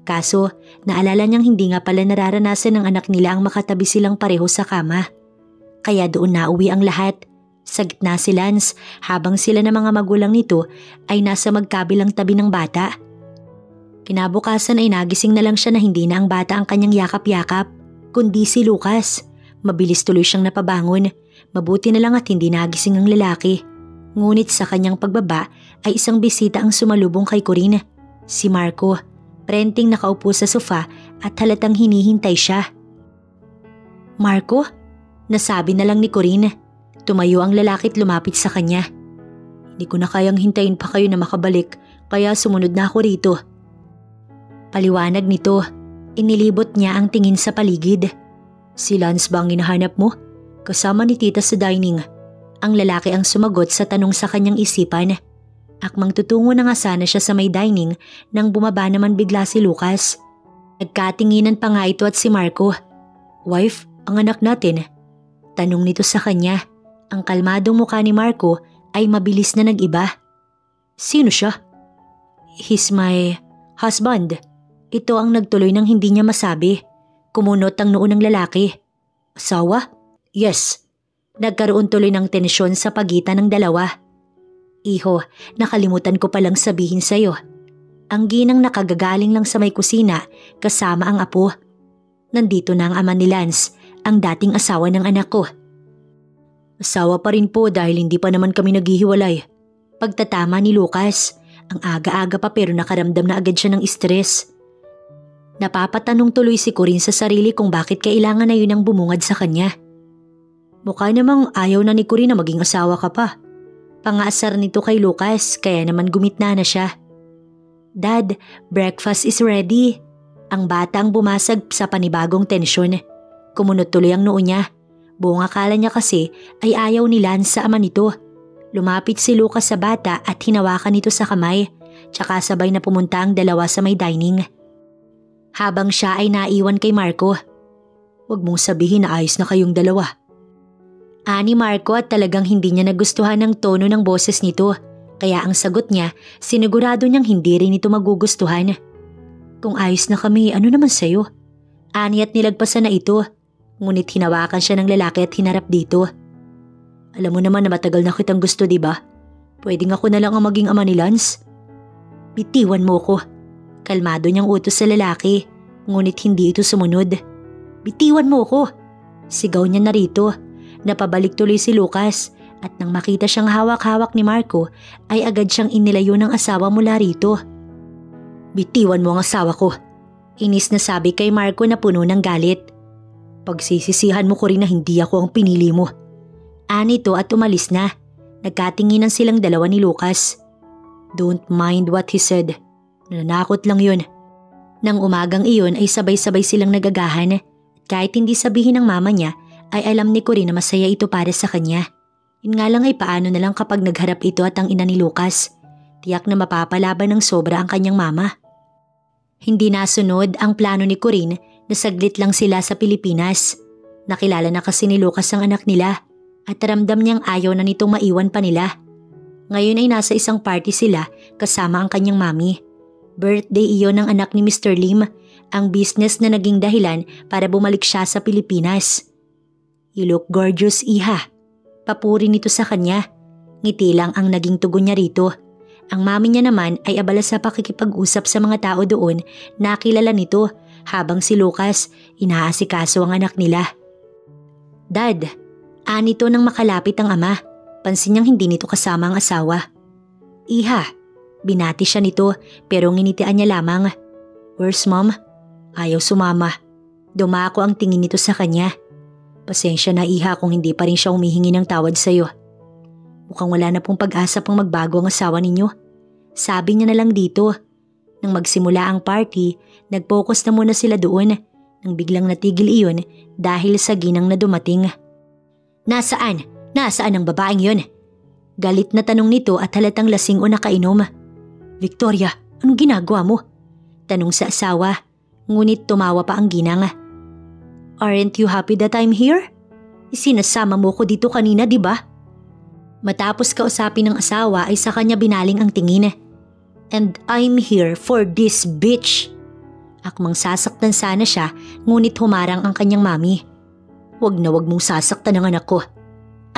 Kaso, naalala niyang hindi nga pala nararanasan ng anak nila ang makatabi silang pareho sa kama. Kaya doon nauwi ang lahat. Sa gitna si Lance, habang sila ng mga magulang nito ay nasa magkabilang tabi ng bata. Kinabukasan ay nagising na lang siya na hindi na ang bata ang kanyang yakap-yakap, kundi si Lucas. Mabilis tuloy siyang napabangon. Mabuti na lang at hindi nagising ang lalaki. Ngunit sa kanyang pagbaba ay isang bisita ang sumalubong kay Corinne. Si Marco. Prenting nakaupo sa sofa at halatang hinihintay siya. Marco? Nasabi na lang ni Corinne. Tumayo ang lalaki at lumapit sa kanya. Hindi ko na kayang hintayin pa kayo na makabalik, kaya sumunod na ako rito. Paliwanag nito. Inilibot niya ang tingin sa paligid. Si Lance ba ang hinahanap mo? Kasama ni tita sa dining. Ang lalaki ang sumagot sa tanong sa kanyang isipan. Akmang tutungo na nga sana siya sa may dining nang bumaba naman bigla si Lucas. Nagkatinginan pa nga ito at si Marco. Wife, ang anak natin. Tanong nito sa kanya. Ang kalmadong mukha ni Marco ay mabilis na nag-iba. Sino siya? He's my husband. Ito ang nagtuloy ng hindi niya masabi. Kumunot ang noo ng lalaki. Asawa? Yes. Nagkaroon tuloy ng tensyon sa pagitan ng dalawa. Iho, nakalimutan ko palang sabihin sa'yo. Ang ginang nakagagaling lang sa may kusina kasama ang apo. Nandito na ang ama ni Lance, ang dating asawa ng anak ko. Asawa pa rin po dahil hindi pa naman kami naghihiwalay. Pagtatama ni Lucas, ang aga-aga pa pero nakaramdam na agad siya ng stress. Napapatanong tuloy si Corinne sa sarili kung bakit kailangan na yun ang bumungad sa kanya. Mukha namang ayaw na ni Corinne na maging asawa ka pa. Pangaasar nito kay Lucas kaya naman gumitna na siya. Dad, breakfast is ready. Ang bata ang bumasag sa panibagong tensyon. Kumunot tuloy ang noo niya. Buong akala niya kasi ay ayaw ni Lance sa ama nito. Lumapit si Lucas sa bata at hinawakan nito sa kamay. Tsaka sabay na pumunta ang dalawa sa may dining. Habang siya ay naiwan kay Marco. Huwag mong sabihin na ayos na kayong dalawa. Ani Marco at talagang hindi niya nagustuhan ang tono ng boses nito. Kaya ang sagot niya, sinigurado niyang hindi rin ito magugustuhan. Kung ayos na kami, ano naman sa'yo? Ani at nilagpasan na ito. Ngunit hinawakan siya ng lalaki at hinarap dito. Alam mo naman na matagal na kitang gusto, diba? Pwedeng ako na lang ang maging ama ni Lance. Bitiwan mo ko. Kalmado niyang utos sa lalaki, ngunit hindi ito sumunod. Bitiwan mo ko! Sigaw niya narito. Napabalik tuloy si Lucas at nang makita siyang hawak-hawak ni Marco ay agad siyang inilayo ng asawa mula rito. Bitiwan mo ang asawa ko. Inis na sabi kay Marco na puno ng galit. Pagsisisihan mo ko rin na hindi ako ang pinili mo. Anito at umalis na. Nagkatinginan silang dalawa ni Lucas. Don't mind what he said. Nanakot lang yun. Nang umagang iyon ay sabay-sabay silang nagagahan. Kahit hindi sabihin ng mama niya ay alam ni Corinne na masaya ito para sa kanya. Yun nga lang ay paano na lang kapag nagharap ito at ang ina ni Lucas. Tiyak na mapapalaban ng sobra ang kanyang mama. Hindi nasunod ang plano ni Corinne na saglit lang sila sa Pilipinas. Nakilala na kasi ni Lucas ang anak nila at ramdam niyang ayaw na nitong maiwan pa nila. Ngayon ay nasa isang party sila kasama ang kanyang mami. Birthday iyon ng anak ni Mr. Lim, ang business na naging dahilan para bumalik siya sa Pilipinas. You look gorgeous, iha. Papuri nito sa kanya. Ngiti lang ang naging tugon niya rito. Ang mami niya naman ay abala sa pakikipag-usap sa mga tao doon na kilala nito habang si Lucas inaasikaso ang anak nila. Dad, anito nang makalapit ang ama. Pansin niyang hindi nito kasama ang asawa. Iha, binati siya nito pero nginitian niya lamang. Where's mom? Ayaw sumama. Dumako ang tingin nito sa kanya. Pasensya na iha kung hindi pa rin siya humihingi ng tawad sa'yo. Mukhang wala na pong pag-asa pang magbago ang asawa ninyo. Sabi niya na lang dito. Nang magsimula ang party, nag-focus na muna sila doon nang biglang natigil iyon dahil sa ginang na dumating. Nasaan? Nasaan ang babaeng yun? Galit na tanong nito at halatang lasing o nakainom. Victoria, anong ginagawa mo? Tanong sa asawa, ngunit tumawa pa ang ginang. Aren't you happy that I'm here? Isinasama mo ko dito kanina, di ba? Matapos kausapin ng asawa ay sa kanya binaling ang tingin. And I'm here for this bitch. Akmang sasaktan sana siya, ngunit humarang ang kanyang mami. Wag na wag mong sasaktan ang anak ko.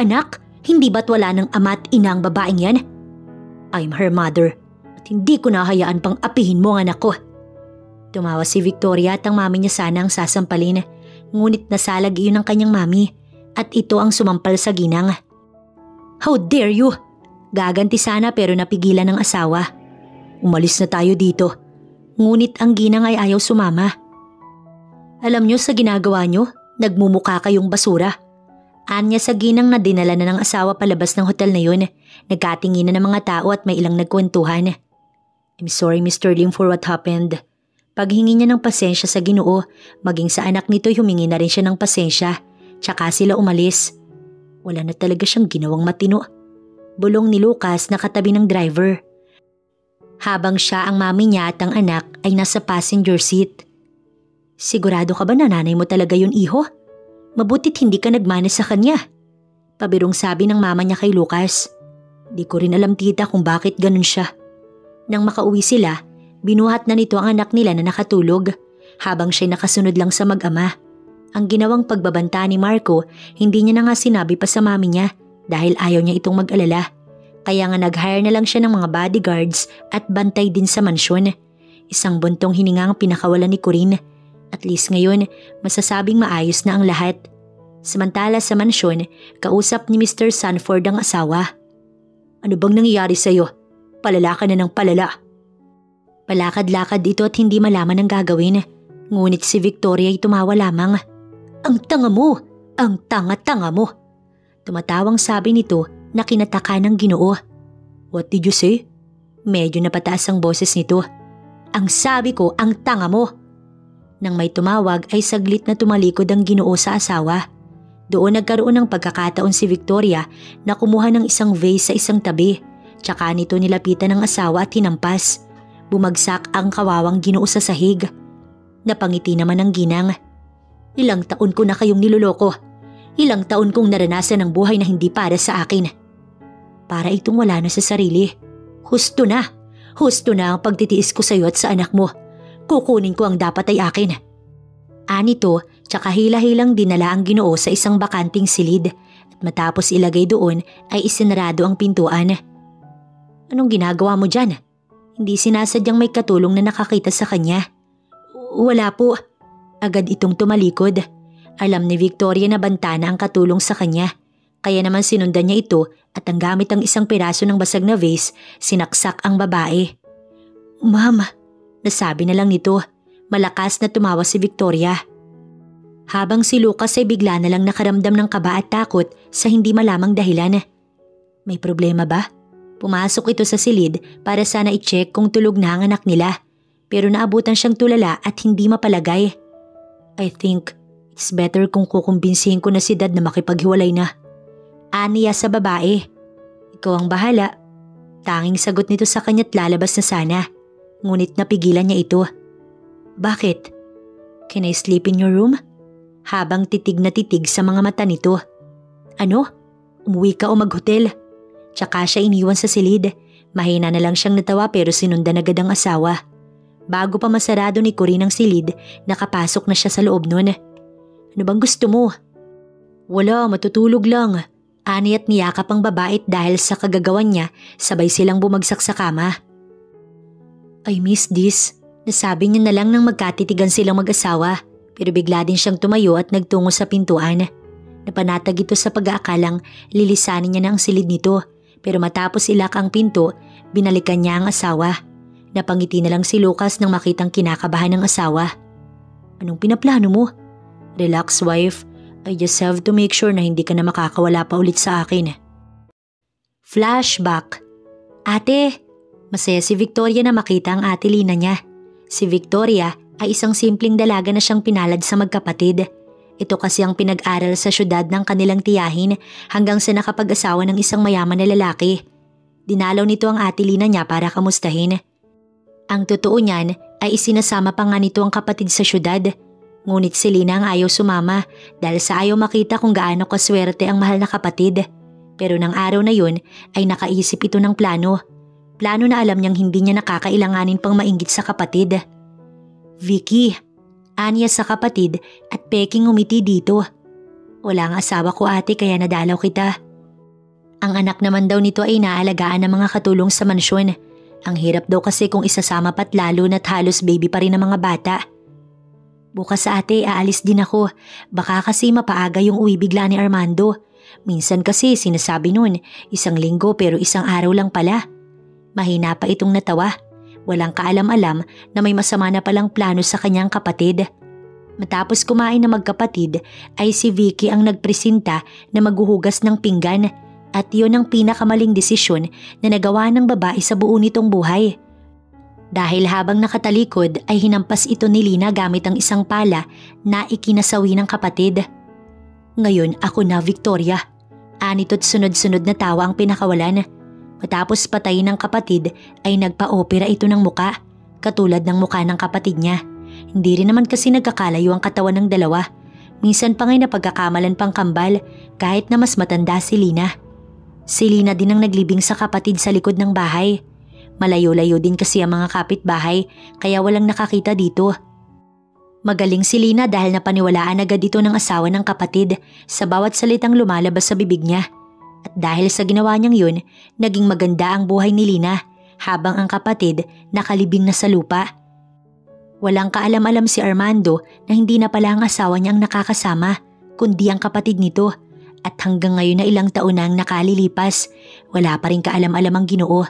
Anak, hindi ba't wala ng ama at ina ang babaeng yan? I'm her mother at hindi ko nahayaan pang apihin mo ang anak ko. Tumawa si Victoria at ang mami niya sana ang sasampalin, ngunit nasalag iyon ng kanyang mami at ito ang sumampal sa ginang. How dare you! Gaganti sana pero napigilan ng asawa. Umalis na tayo dito. Ngunit ang ginang ay ayaw sumama. Alam niyo sa ginagawa niyo, nagmumukha kayong basura. Anya sa ginang na dinala na ng asawa palabas ng hotel na yun. Nagkatinginan ng mga tao at may ilang nagkwentuhan. I'm sorry Mr. Lim for what happened. Paghingi niya ng pasensya sa Ginoo, maging sa anak nito humingi na rin siya ng pasensya. Tsaka sila umalis. Wala na talaga siyang ginawang matino. Bulong ni Lucas na katabi ng driver. Habang siya, ang mami niya at ang anak ay nasa passenger seat. Sigurado ka ba na nanay mo talaga yun, iho? Mabutit hindi ka nagmana sa kanya. Pabirong sabi ng mama niya kay Lucas. Di ko rin alam tita kung bakit ganun siya. Nang makauwi sila, binuhat na nito ang anak nila na nakatulog habang siya nakasunod lang sa mag-ama. Ang ginawang pagbabanta ni Marco, hindi niya na nga sinabi pa sa mami niya dahil ayaw niya itong mag-alala. Kaya nga nag-hire na lang siya ng mga bodyguards at bantay din sa mansyon. Isang buntong hininga ang pinakawalan ni Corinne. At least ngayon, masasabing maayos na ang lahat. Samantala sa mansyon, kausap ni Mr. Sanford ang asawa. Ano bang nangyayari sa'yo? Palala ka na ng palala. Palakad-lakad ito at hindi malaman ang gagawin. Ngunit si Victoria ay tumawa lamang. Ang tanga mo! Ang tanga-tanga mo! Tumatawang sabi nito na kinataka ng Ginoo. What did you say? Medyo napataas ang boses nito. Ang sabi ko, ang tanga mo! Nang may tumawag ay saglit na tumalikod ang Ginoo sa asawa. Doon nagkaroon ng pagkakataon si Victoria na kumuha ng isang vase sa isang tabi. Tsaka nito nilapitan ng asawa at hinampas. Bumagsak ang kawawang Ginoo sa sahig. Napangiti naman ang ginang. Ilang taon ko na kayong niloloko. Ilang taon kong naranasan ang buhay na hindi para sa akin. Para itong wala na sa sarili. Husto na. Husto na ang pagtitiis ko sa iyo at sa anak mo. Kukunin ko ang dapat ay akin. Anito, tsaka hila-hilang dinala ang Ginoo sa isang bakanting silid at matapos ilagay doon ay isinarado ang pintuan. Anong ginagawa mo dyan? Hindi sinasadyang may katulong na nakakita sa kanya. Wala po. Agad itong tumalikod. Alam ni Victoria na banta na ang katulong sa kanya. Kaya naman sinundan niya ito at ang gamit ang isang piraso ng basag na vase, sinaksak ang babae. Ma'am, nasabi na lang nito. Malakas na tumawa si Victoria. Habang si Lucas ay bigla na lang nakaramdam ng kaba at takot sa hindi malamang dahilan. May problema ba? Pumasok ito sa silid para sana i-check kung tulog na ang anak nila. Pero naabutan siyang tulala at hindi mapalagay. I think it's better kung kukumbinsihin ko na si Dad na makipaghiwalay na. Aniya sa babae. Ikaw ang bahala. Tanging sagot nito sa kanya't lalabas na sana. Ngunit napigilan niya ito. Bakit? Can I sleep in your room? Habang titig na titig sa mga mata nito. Ano? Umuwi ka o maghotel? Tsaka siya iniwan sa silid. Mahina na lang siyang natawa pero sinundan agad ang asawa. Bago pa masarado ni Corinne ang silid, nakapasok na siya sa loob nun. Ano bang gusto mo? Wala, matutulog lang. Ani at niyakap ang babae dahil sa kagagawan niya, sabay silang bumagsak sa kama. I miss this. Nasabi niya na lang nang magkatitigan silang mag-asawa, pero bigla din siyang tumayo at nagtungo sa pintuan. Napanatag ito sa pag-aakalang lilisanin niya na ang silid nito, pero matapos ilak ang pinto, binalikan niya ang asawa. Napangiti na lang si Lucas nang makitang kinakabahan ng asawa. Anong pinaplano mo? Relax, wife. I just have to make sure na hindi ka na makakawala pa ulit sa akin. Flashback. Ate, masaya si Victoria na makita ang ate Lina niya. Si Victoria ay isang simpleng dalaga na siyang pinalad sa magkapatid. Ito kasi ang pinag-aral sa syudad ng kanilang tiyahin hanggang sa nakapag-asawa ng isang mayaman na lalaki. Dinalaw nito ang ate Lina niya para kamustahin. Ang totoo niyan ay isinasama pa nga nito ang kapatid sa syudad. Ngunit si Lina ang ayaw sumama dahil sa ayaw makita kung gaano kaswerte ang mahal na kapatid. Pero nang araw na yun ay nakaisip ito ng plano. Plano na alam niyang hindi niya nakakailanganin pang mainggit sa kapatid. Vicky, anya sa kapatid at peking umiti dito. Wala ang asawa ko ate kaya nadalaw kita. Ang anak naman daw nito ay naalagaan ng mga katulong sa mansyon. Ang hirap daw kasi kung isasama pa't lalo na't halos baby pa rin ang mga bata. Bukas ate, aalis din ako. Baka kasi mapaaga yung uwi bigla ni Armando. Minsan kasi sinasabi nun, 1 linggo pero 1 araw lang pala. Mahina pa itong natawa. Walang kaalam-alam na may masama na palang plano sa kanyang kapatid. Matapos kumain na magkapatid ay si Vicky ang nagpresenta na maghuhugas ng pinggan at yun ang pinakamaling desisyon na nagawa ng babae sa buo nitong buhay. Dahil habang nakatalikod ay hinampas ito ni Lina gamit ang isang pala na ikinasawi ng kapatid. Ngayon ako na Victoria. Anito't sunod-sunod na tawa ang pinakawalan. Matapos patayin ng kapatid ay nagpa-opera ito ng muka, katulad ng muka ng kapatid niya. Hindi rin naman kasi nagkakalayo ang katawan ng dalawa. Minsan pa nga'y napagkakamalan pang kambal kahit na mas matanda si Lina. Si Lina din ang naglibing sa kapatid sa likod ng bahay. Malayo-layo din kasi ang mga kapitbahay kaya walang nakakita dito. Magaling si Lina dahil napaniwalaan agad ito ng asawa ng kapatid sa bawat salitang lumalabas sa bibig niya. At dahil sa ginawa niyang yun, naging maganda ang buhay ni Lina habang ang kapatid nakalibing na sa lupa. Walang kaalam-alam si Armando na hindi na pala ang asawa niya ang nakakasama kundi ang kapatid nito. At hanggang ngayon na ilang taon na ang nakalilipas, wala pa rin kaalam-alam ang Ginoo.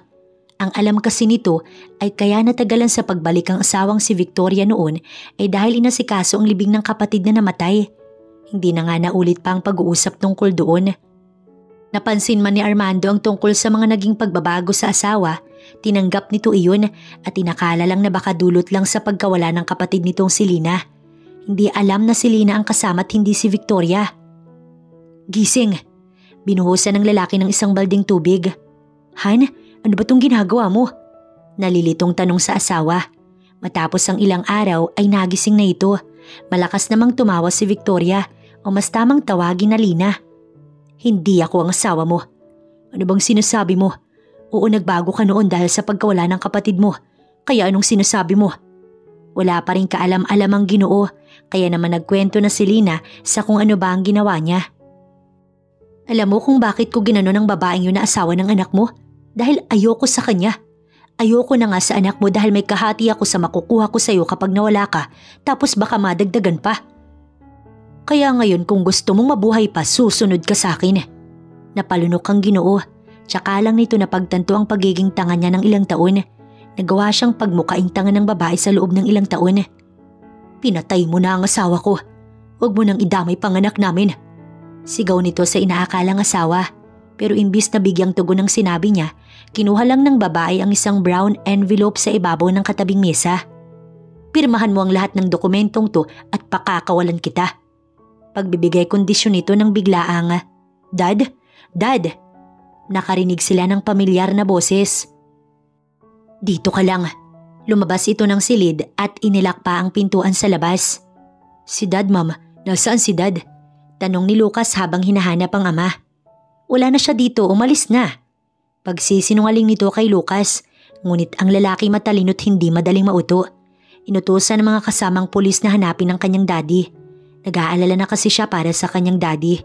Ang alam kasi nito ay kaya natagalan sa pagbalik ang asawang si Victoria noon ay dahil inasikaso ang libing ng kapatid na namatay. Hindi na nga naulit pa ang pag-uusap tungkol doon. Napansin man ni Armando ang tungkol sa mga naging pagbabago sa asawa, tinanggap nito iyon at inakala lang na baka dulot lang sa pagkawala ng kapatid nitong si Lina. Hindi alam na si Lina ang kasama at hindi si Victoria. Gising. Binuhusan ng lalaki ng isang balding tubig. Han, ano ba tong ginagawa mo? Nalilitong tanong sa asawa. Matapos ang ilang araw ay nagising na ito. Malakas namang tumawa si Victoria o mas tamang tawagin na Lina. Hindi ako ang asawa mo. Ano bang sinasabi mo? Oo, nagbago ka noon dahil sa pagkawala ng kapatid mo. Kaya anong sinasabi mo? Wala pa rin kaalam-alam ang Ginoo kaya naman nagkwento na si Lina sa kung ano ba ang ginawa niya. Alam mo kung bakit ko ginano ng babaeng yun na asawa ng anak mo? Dahil ayoko sa kanya. Ayoko na nga sa anak mo dahil may kahati ako sa makukuha ko sa'yo kapag nawala ka tapos baka madagdagan pa. Kaya ngayon kung gusto mong mabuhay pa susunod ka sa akin. Napalunok ang Ginoo. Tsaka lang nito napagtanto ang pagiging tanga niya ng ilang taon. Nagawa siyang pagmukaing tanga ng babae sa loob ng ilang taon. Pinatay mo na ang asawa ko. Huwag mo nang idamay panganak namin. Sigaw nito sa inaakalang asawa. Pero imbis na bigyang tugon ng sinabi niya, kinuha lang ng babae ang isang brown envelope sa ibabaw ng katabing mesa. Pirmahan mo ang lahat ng dokumentong to at pakakawalan kita. Pagbibigay kondisyon nito ng biglaang, Dad? Dad? Nakarinig sila ng pamilyar na boses. Dito ka lang. Lumabas ito ng silid at inilak pa ang pintuan sa labas. Si Dad, Ma'am. Nasaan si Dad? Tanong ni Lucas habang hinahanap ang ama. Wala na siya dito, umalis na. Pagsisinungaling nito kay Lucas, ngunit ang lalaki matalino't hindi madaling mauto. Inutusan ng mga kasamang pulis na hanapin ang kanyang daddy. Nag-aalala na kasi siya para sa kanyang daddy.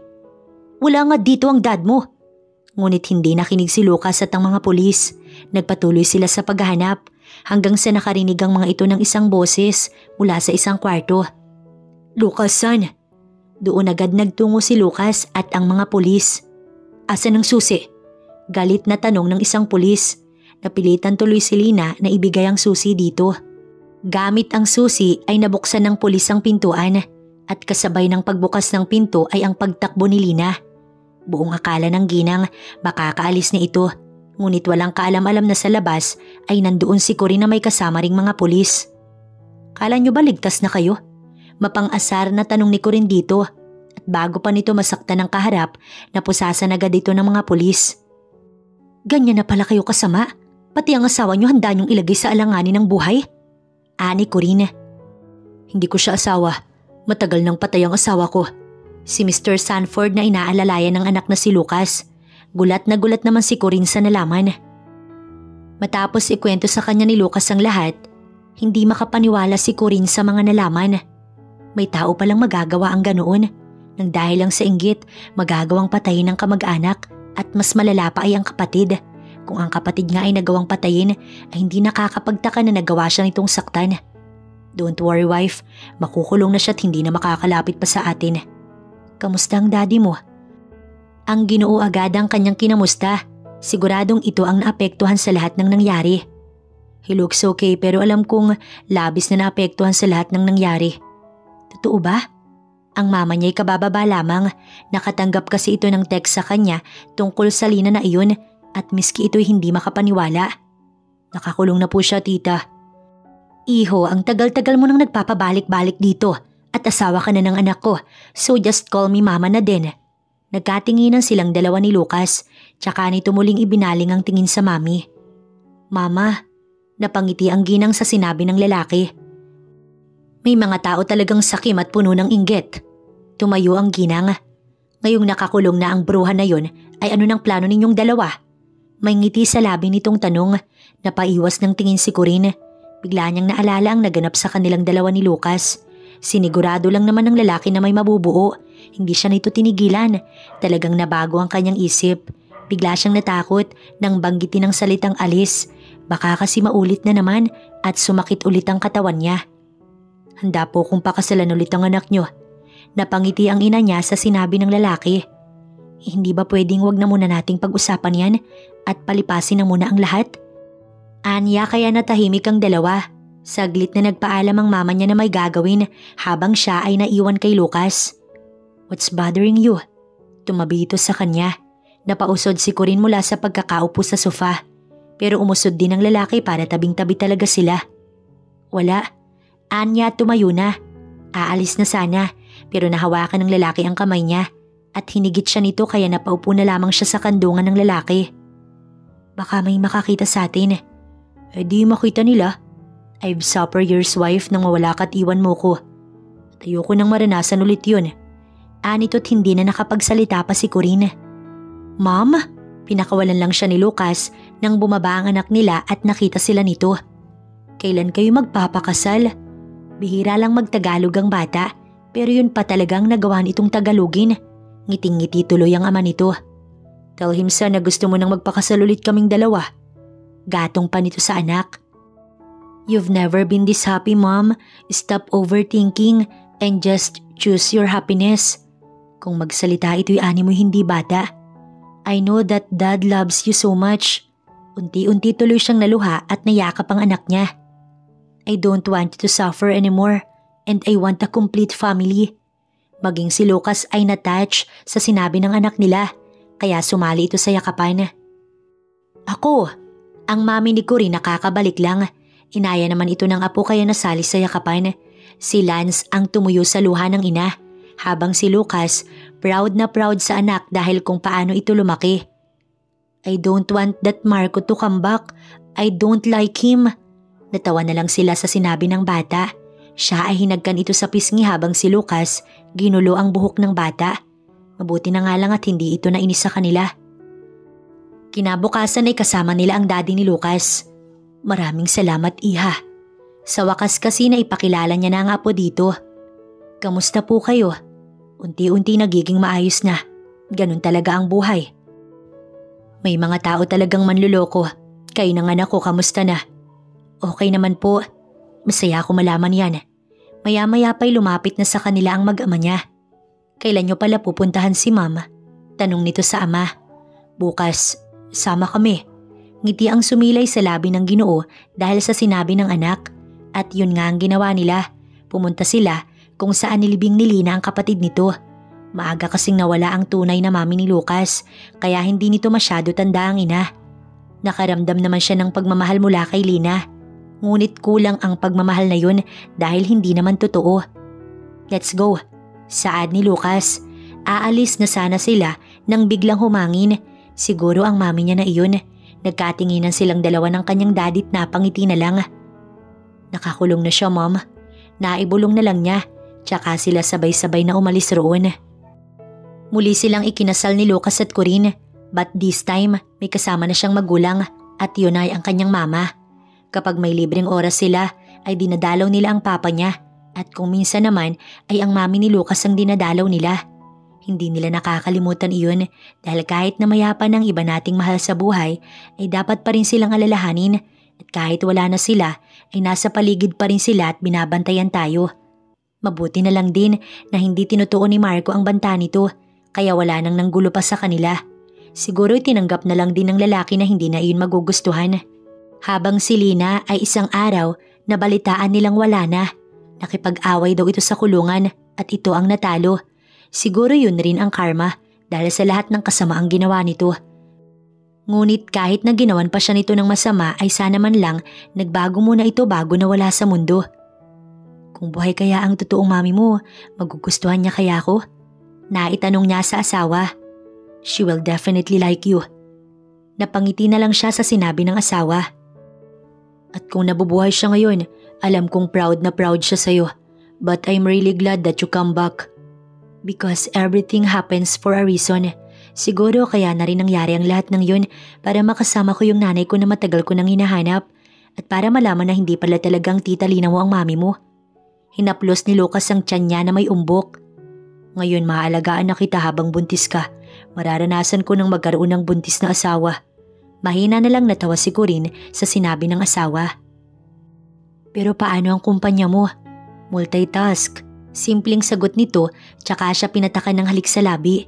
Wala nga dito ang dad mo. Ngunit hindi nakinig si Lucas at ang mga pulis. Nagpatuloy sila sa paghahanap hanggang sa nakarinig ang mga ito ng isang boses mula sa isang kwarto. Lucas, son. Doon agad nagtungo si Lucas at ang mga pulis. Asan ang susi? Galit na tanong ng isang pulis. Napilitan tuloy si Lina na ibigay ang susi dito. Gamit ang susi ay nabuksan ng pulis ang pintuan at kasabay ng pagbukas ng pinto ay ang pagtakbo ni Lina. Buong akala ng ginang makakaalis na ito, ngunit walang kaalam-alam na sa labas ay nandoon si Corinne na may kasama ring mga pulis. Kala nyo ba ligtas na kayo? Mapang-asar na tanong ni Corinne dito at bago pa nito masaktan ng kaharap, napusasan agad ito ng mga pulis. Ganyan na pala kayo kasama? Pati ang asawa nyo handa nyong ilagay sa alanganin ng buhay? Ani Corinne. Hindi ko siya asawa. Matagal nang patay ang asawa ko. Si Mr. Sanford na inaalalayan ng anak na si Lucas. Gulat na gulat naman si Corinne sa nalaman. Matapos ikwento sa kanya ni Lucas ang lahat, hindi makapaniwala si Corinne sa mga nalaman. May tao palang magagawa ang ganoon. Nang dahil lang sa inggit, magagawang patayin ng kamag-anak at mas malala pa ay ang kapatid. Kung ang kapatid nga ay nagawang patayin, ay hindi nakakapagtaka na nagawa siya nitong saktan. Don't worry wife, makukulong na siya at hindi na makakalapit pa sa atin. Kamusta ang daddy mo? Ang Ginoo agad ang kanyang kinamusta. Siguradong ito ang naapektuhan sa lahat ng nangyari. He looks okay pero alam kong labis na naapektuhan sa lahat ng nangyari. Totoo ba? Ang mama niya ay kabababa lamang. Nakatanggap kasi ito ng text sa kanya tungkol sa Lina na iyon at miski ito'y hindi makapaniwala. Nakakulong na po siya tita. Iho, ang tagal-tagal mo nang nagpapabalik-balik dito at asawa ka na ng anak ko, so just call me mama na din. Nagkatinginan silang dalawa ni Lucas, tsaka nito muling ibinaling ang tingin sa mami. Mama, napangiti ang ginang sa sinabi ng lalaki. May mga tao talagang sakim at puno ng inggit. Tumayo ang ginang. Ngayong nakakulong na ang bruha na yon, ay ano ng plano ninyong dalawa? May ngiti sa labi nitong tanong, napaiwas ng tingin si Corinne. Bigla niyang naalala ang naganap sa kanilang dalawa ni Lucas. Sinigurado lang naman ng lalaki na may mabubuo. Hindi siya nito tinigilan. Talagang nabago ang kanyang isip. Bigla siyang natakot nang banggitin ng salitang alis. Baka kasi maulit na naman at sumakit ulit ang katawan niya. Handa po kung pakasalan ulit ang anak niyo. Napangiti ang ina niya sa sinabi ng lalaki. Hindi ba pwedeng wag na muna nating pag-usapan yan at palipasin na muna ang lahat? Anya kaya natahimik ang dalawa. Saglit na nagpaalam ang mama niya na may gagawin habang siya ay naiwan kay Lucas. What's bothering you? Tumabi ito sa kanya. Napausod si Corinne mula sa pagkakaupo sa sofa. Pero umusod din ang lalaki para tabing-tabi talaga sila. Wala. Anya tumayo na. Aalis na sana pero nahawakan ng lalaki ang kamay niya at hinigit siya nito kaya napaupo na lamang siya sa kandungan ng lalaki. Baka may makakita sa atin. Eh di makita nila. I've suffered years wife nang mawala ka't iwan mo ko. Ayoko nang maranasan ulit yun. Anito't hindi na nakapagsalita pa si Corinne. Ma'am, pinakawalan lang siya ni Lucas nang bumaba ang anak nila at nakita sila nito. Kailan kayo magpapakasal? Bihira lang magtagalog ang bata pero yun pa talagang nagawa nitong Tagalogin. Ngiting-ngiti tuloy ang ama nito. Tell him son na gusto mo nang magpakasal ulit kaming dalawa. Gatong pa nito sa anak. You've never been this happy, Mom. Stop overthinking and just choose your happiness. Kung magsalita ito'y ani mo hindi bata. I know that Dad loves you so much. Unti-unti tuloy siyang naluha at nayakap ang anak niya. I don't want you to suffer anymore and I want a complete family. Maging si Lucas ay natouch sa sinabi ng anak nila kaya sumali ito sa yakapan. Ako, ang mami ni Corinne nakakabalik lang. Inaya naman ito ng apo kaya nasali sa yakapan. Si Lance ang tumuyo sa luha ng ina, habang si Lucas proud na proud sa anak dahil kung paano ito lumaki. I don't want that Marco to come back. I don't like him. Natawa na lang sila sa sinabi ng bata. Siya ay hinagkan ito sa pisngi habang si Lucas ginulo ang buhok ng bata. Mabuti na nga lang at hindi ito nainis sa kanila. Kinabukasan ay kasama nila ang daddy ni Lucas. Maraming salamat iha. Sa wakas kasi na ipakilala niya na ang apo dito. Kamusta po kayo? Unti-unti nagiging maayos na. Ganun talaga ang buhay. May mga tao talagang manluloko. Kayo ng anak ko kamusta na? Okay naman po. Masaya ako malaman yan. Maya-maya pa'y lumapit na sa kanila ang mag-ama niya. Kailan niyo pala pupuntahan si mama? Tanong nito sa ama. Bukas, sama kami. Ngiti ang sumilay sa labi ng Ginoo dahil sa sinabi ng anak. At yun nga ang ginawa nila. Pumunta sila kung saan nilibing ni Lina ang kapatid nito. Maaga kasing nawala ang tunay na mami ni Lucas, kaya hindi nito masyado tanda ang ina. Nakaramdam naman siya ng pagmamahal mula kay Lina. Ngunit kulang ang pagmamahal na yun dahil hindi naman totoo. Let's go, saad ni Lucas. Aalis na sana sila nang biglang humangin. Siguro ang mami niya na iyon. Nagkatinginan silang dalawa ng kanyang dadit na pangiti na lang. Nakakulong na siya, Mom. Naibulong na lang niya, tsaka sila sabay-sabay na umalis roon. Muli silang ikinasal ni Lucas at Corinne, but this time may kasama na siyang magulang at yun ay ang kanyang mama. Kapag may libreng oras sila ay dinadalaw nila ang papa niya at kung minsan naman ay ang mami ni Lucas ang dinadalaw nila. Hindi nila nakakalimutan iyon dahil kahit na mayapa ng iba nating mahal sa buhay ay dapat pa rin silang alalahanin at kahit wala na sila ay nasa paligid pa rin sila at binabantayan tayo. Mabuti na lang din na hindi tinutuon ni Marco ang banta nito. Kaya wala nang nanggulo pa sa kanila. Siguro tinanggap na lang din ng lalaki na hindi na iyon magugustuhan. Habang si Lina ay isang araw na balitaan nilang wala na. Nakipag-away daw ito sa kulungan at ito ang natalo. Siguro yun rin ang karma dahil sa lahat ng kasamaang ginawa nito. Ngunit kahit na ginawan pa siya nito ng masama ay sana man lang nagbago muna ito bago nawala sa mundo. Kung buhay kaya ang totoong mami mo, magugustuhan niya kaya ako? Naitanong niya sa asawa. She will definitely like you. Napangiti na lang siya sa sinabi ng asawa. At kung nabubuhay siya ngayon, alam kong proud na proud siya sa'yo. But I'm really glad that you come back. Because everything happens for a reason. Siguro kaya na rin nangyari ang lahat ng yun para makasama ko yung nanay ko na matagal ko nang hinahanap at para malaman na hindi pala talagang tita Lina mo ang mami mo. Hinaplos ni Lucas ang tiyan niya na may umbok. Ngayon maaalagaan na kita habang buntis ka. Mararanasan ko nang magkaroon ng buntis na asawa. Mahina na lang natawa si Corinne sa sinabi ng asawa. Pero paano ang kumpanya mo? Multitask. Simpleng sagot nito tsaka siya pinatakan ng halik sa labi.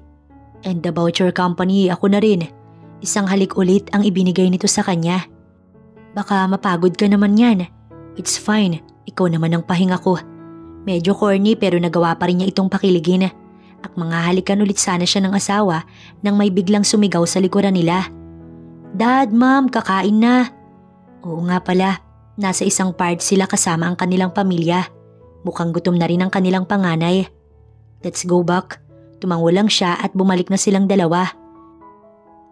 And about your company, ako na rin. Isang halik ulit ang ibinigay nito sa kanya. Baka mapagod ka naman yan. It's fine. Ikaw naman ang pahinga ko. Medyo corny pero nagawa pa rin niya itong pakiligin. At mga halikan ulit sana siya ng asawa nang may biglang sumigaw sa likuran nila. Dad, Mom, kakain na. Oo nga pala, nasa isang part sila kasama ang kanilang pamilya. Mukhang gutom na rin ang kanilang panganay. Let's go back. Tumango lang siya at bumalik na silang dalawa.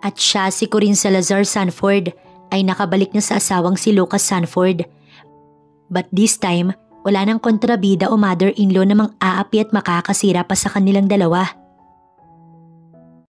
At siya si Corinne Salazar Sanford ay nakabalik na sa asawang si Lucas Sanford. But this time, wala nang kontrabida o mother-in-law na mang-aapi at makakasira pa sa kanilang dalawa.